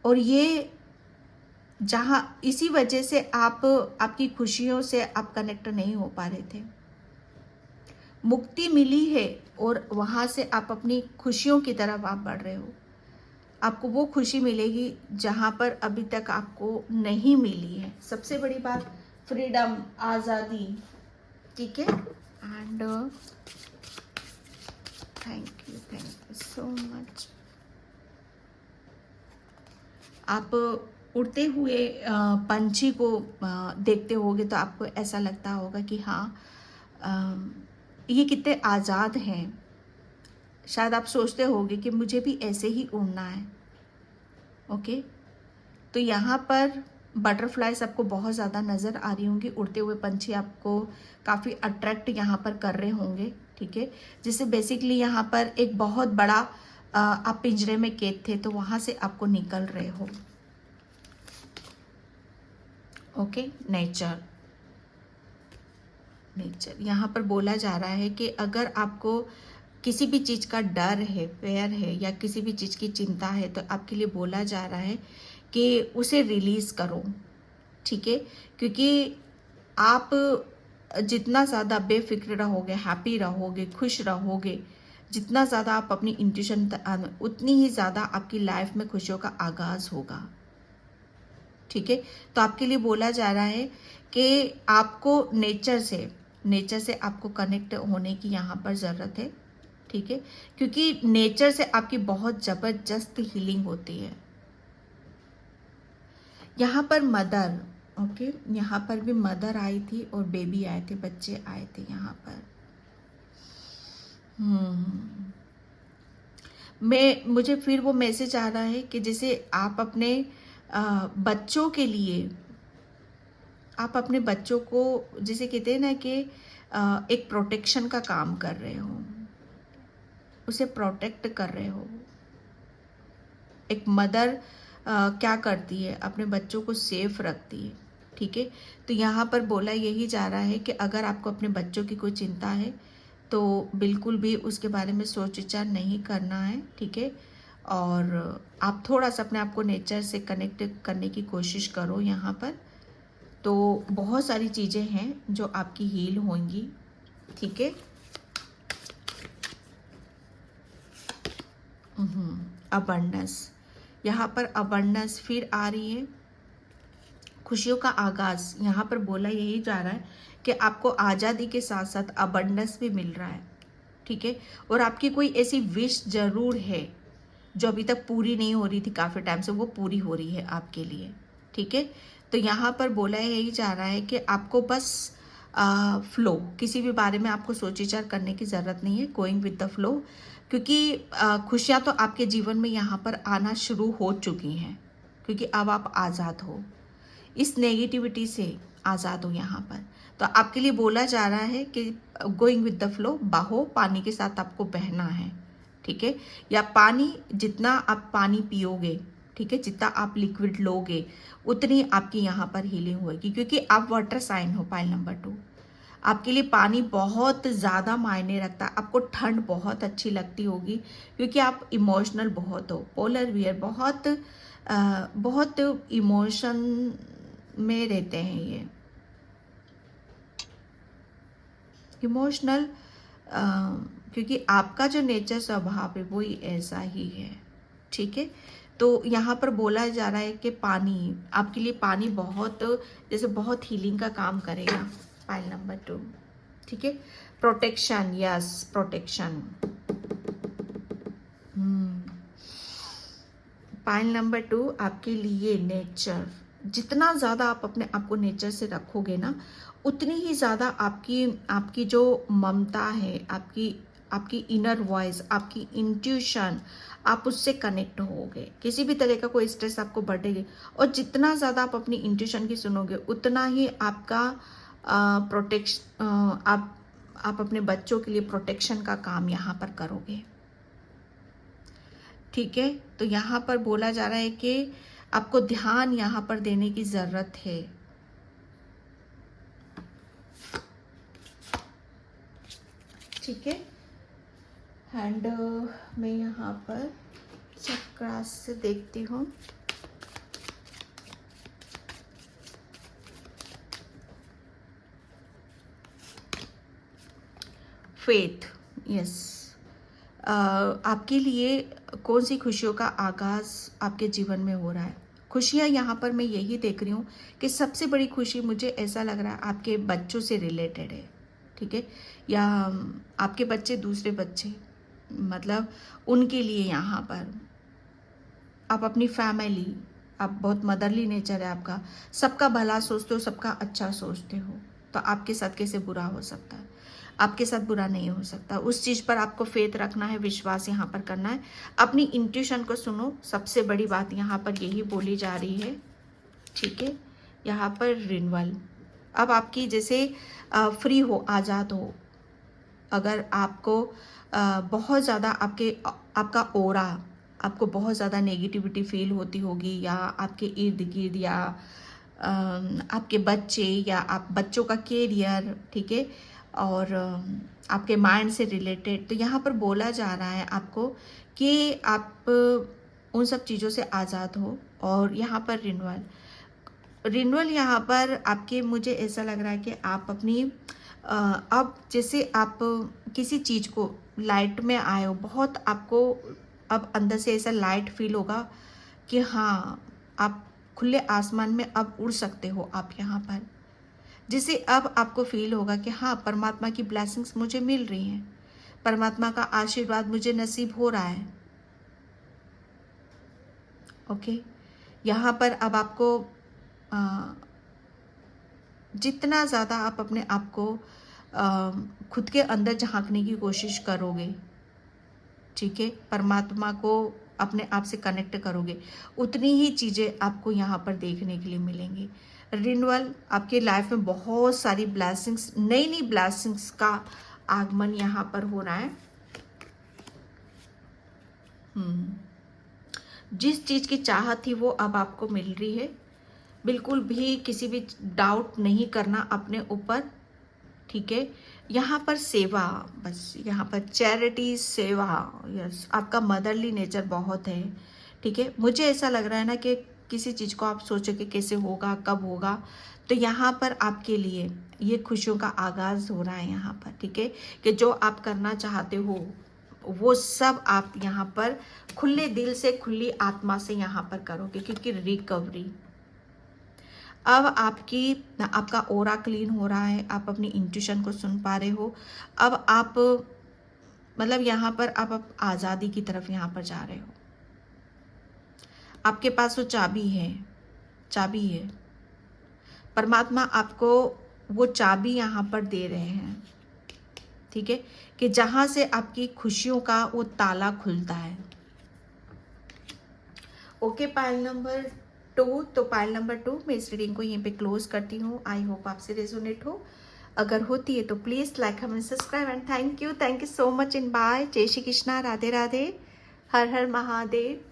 और ये जहाँ इसी वजह से आपकी खुशियों से आप कनेक्ट नहीं हो पा रहे थे। मुक्ति मिली है और वहाँ से आप अपनी खुशियों की तरफ आप बढ़ रहे हो। आपको वो खुशी मिलेगी जहाँ पर अभी तक आपको नहीं मिली है। सबसे बड़ी बात फ्रीडम, आज़ादी। ठीक है, and thank you so much. आप उड़ते हुए पंछी को देखते होगे तो आपको ऐसा लगता होगा कि हाँ, ये कितने आज़ाद हैं। शायद आप सोचते होगे कि मुझे भी ऐसे ही उड़ना है। ओके, तो यहाँ पर बटरफ्लाइज आपको बहुत ज़्यादा नज़र आ रही होंगी। उड़ते हुए पंछी आपको काफ़ी अट्रैक्ट यहाँ पर कर रहे होंगे, ठीक है। जिससे बेसिकली यहाँ पर एक बहुत बड़ा आप पिंजरे में कैद थे तो वहाँ से आपको निकल रहे हो। ओके, नेचर यहाँ पर बोला जा रहा है कि अगर आपको किसी भी चीज़ का डर है, फेयर है या किसी भी चीज़ की चिंता है तो आपके लिए बोला जा रहा है कि उसे रिलीज़ करो, ठीक है। क्योंकि आप जितना ज़्यादा बेफिक्र रहोगे, हैप्पी रहोगे, खुश रहोगे, जितना ज़्यादा आप अपनी इंट्यूशन उतनी ही ज़्यादा आपकी लाइफ में खुशियों का आगाज़ होगा, ठीक है। तो आपके लिए बोला जा रहा है कि आपको नेचर से आपको कनेक्ट होने की यहाँ पर ज़रूरत है, ठीक है। क्योंकि नेचर से आपकी बहुत ज़बरदस्त हीलिंग होती है। यहाँ पर मदर, ओके, यहाँ पर भी मदर आई थी और बेबी आए थे, बच्चे आए थे यहाँ पर। मुझे फिर वो मैसेज आ रहा है कि जैसे आप अपने बच्चों के लिए, आप अपने बच्चों को जिसे कहते हैं ना कि एक प्रोटेक्शन का काम कर रहे हो, उसे प्रोटेक्ट कर रहे हो। एक मदर क्या करती है, अपने बच्चों को सेफ रखती है, ठीक है। तो यहाँ पर बोला यही जा रहा है कि अगर आपको अपने बच्चों की कोई चिंता है तो बिल्कुल भी उसके बारे में सोच विचार नहीं करना है, ठीक है। और आप थोड़ा सा अपने आप को नेचर से कनेक्ट करने की कोशिश करो यहाँ पर। तो बहुत सारी चीज़ें हैं जो आपकी हील होंगी, ठीक है। अबंडेंस, यहाँ पर अबंडेंस फिर आ रही है। खुशियों का आगाज़ यहाँ पर बोला यही जा रहा है कि आपको आज़ादी के साथ साथ अबंडेंस भी मिल रहा है, ठीक है। और आपकी कोई ऐसी विश ज़रूर है जो अभी तक पूरी नहीं हो रही थी काफ़ी टाइम से, वो पूरी हो रही है आपके लिए, ठीक है। तो यहाँ पर बोला यही जा रहा है कि आपको बस फ्लो, किसी भी बारे में आपको सोच विचार करने की ज़रूरत नहीं है, गोइंग विद द फ्लो। क्योंकि खुशियाँ तो आपके जीवन में यहाँ पर आना शुरू हो चुकी हैं, क्योंकि अब आप आज़ाद हो, इस नेगेटिविटी से आज़ाद हो यहाँ पर। तो आपके लिए बोला जा रहा है कि गोइंग विद द फ्लो, बहो, पानी के साथ आपको बहना है, ठीक है। या पानी, जितना आप पानी पियोगे, ठीक है, जितना आप लिक्विड लोगे उतनी आपकी यहाँ पर हीलिंग होगी। क्योंकि आप वाटर साइन हो, पाइल नंबर 2। आपके लिए पानी बहुत ज़्यादा मायने रखता है। आपको ठंड बहुत अच्छी लगती होगी क्योंकि आप इमोशनल बहुत हो, पोलर वियर, बहुत इमोशन में रहते हैं ये, इमोशनल, क्योंकि आपका जो नेचर स्वभाव है वो ही ऐसा ही है, ठीक है। तो यहाँ पर बोला जा रहा है कि पानी, आपके लिए पानी बहुत, जैसे बहुत हीलिंग का काम करेगा, पाइल नंबर 2, ठीक है। Protection, yes, protection. Pile number 2 आपके लिए नेचर, जितना ज़्यादा आप अपने आप को नेचर से रखोगे ना, उतनी ही ज़्यादा आपकी जो ममता है, आपकी इनर वॉइस, आपकी इंट्यूशन, आप उससे कनेक्ट होगे। किसी भी तरह का कोई स्ट्रेस आपको बढ़ेगी, और जितना ज़्यादा आप अपनी इंट्यूशन की सुनोगे उतना ही आपका प्रोटेक्शन, आप अपने बच्चों के लिए प्रोटेक्शन का काम यहाँ पर करोगे, ठीक है। तो यहाँ पर बोला जा रहा है कि आपको ध्यान यहाँ पर देने की ज़रूरत है, ठीक है। एंड मैं यहाँ पर चक्रास से देखती हूँ। फेथ, यस, आपके लिए कौन सी खुशियों का आगाज़ आपके जीवन में हो रहा है। खुशियाँ यहाँ पर मैं यही देख रही हूँ कि सबसे बड़ी खुशी मुझे ऐसा लग रहा है आपके बच्चों से रिलेटेड है, ठीक है। या आपके बच्चे दूसरे बच्चे, मतलब उनके लिए यहाँ पर आप अपनी फैमिली, आप बहुत मदरली नेचर है आपका, सबका भला सोचते हो, सबका अच्छा सोचते हो, तो आपके साथ कैसे बुरा हो सकता है? आपके साथ बुरा नहीं हो सकता। उस चीज़ पर आपको फेथ रखना है, विश्वास यहाँ पर करना है, अपनी इंट्यूशन को सुनो। सबसे बड़ी बात यहाँ पर यही बोली जा रही है, ठीक है। यहाँ पर रिन्यूअल, अब आपकी जैसे फ्री हो, आज़ाद हो। अगर आपको बहुत ज़्यादा आपका ओरा, आपको बहुत ज़्यादा नेगेटिविटी फील होती होगी, या आपके इर्द गिर्द, या आपके बच्चे, या आप बच्चों का कैरियर, ठीक है, और आपके माइंड से रिलेटेड, तो यहाँ पर बोला जा रहा है आपको कि आप उन सब चीज़ों से आज़ाद हो। और यहाँ पर रिन्यूअल यहाँ पर आपके, मुझे ऐसा लग रहा है कि आप अपनी अब जैसे आप किसी चीज़ को लाइट में आए हो, बहुत आपको अब अंदर से ऐसा लाइट फील होगा कि हाँ, आप खुले आसमान में अब उड़ सकते हो आप यहाँ पर। जिसे अब आपको फील होगा कि हाँ, परमात्मा की ब्लेसिंग्स मुझे मिल रही हैं, परमात्मा का आशीर्वाद मुझे नसीब हो रहा है। ओके, यहाँ पर अब आपको जितना ज़्यादा आप अपने आप को खुद के अंदर झांकने की कोशिश करोगे, ठीक है, परमात्मा को अपने आप से कनेक्ट करोगे, उतनी ही चीज़ें आपको यहाँ पर देखने के लिए मिलेंगी। रिन्यूअल, आपके लाइफ में बहुत सारी ब्लेसिंग्स, नई नई ब्लेसिंग्स का आगमन यहाँ पर हो रहा है। जिस चीज़ की चाहत थी वो अब आपको मिल रही है। बिल्कुल भी किसी भी डाउट नहीं करना अपने ऊपर, ठीक है। यहाँ पर सेवा, बस यहाँ पर चैरिटी, सेवा, यस, आपका मदरली नेचर बहुत है, ठीक है। मुझे ऐसा लग रहा है ना कि किसी चीज़ को आप सोचो कि कैसे होगा, कब होगा, तो यहाँ पर आपके लिए ये खुशियों का आगाज़ हो रहा है यहाँ पर, ठीक है, कि जो आप करना चाहते हो वो सब आप यहाँ पर खुले दिल से, खुली आत्मा से यहाँ पर करोगे, क्योंकि रिकवरी, अब आपका ओरा क्लीन हो रहा है, आप अपनी इंट्यूशन को सुन पा रहे हो। अब आप मतलब यहाँ पर आप आज़ादी की तरफ यहाँ पर जा रहे हो। आपके पास वो चाबी है, परमात्मा आपको वो चाबी यहाँ पर दे रहे हैं, ठीक है, कि जहाँ से आपकी खुशियों का वो ताला खुलता है। ओके, पाइल नंबर 2, तो पाइल नंबर 2 मैं इस रीडिंग को यहीं पे क्लोज करती हूँ। आई होप आपसे रेजोनेट हो, अगर होती है तो please like, comment, subscribe and thank you so much in by. जय श्री कृष्णा, राधे राधे, हर हर महादेव।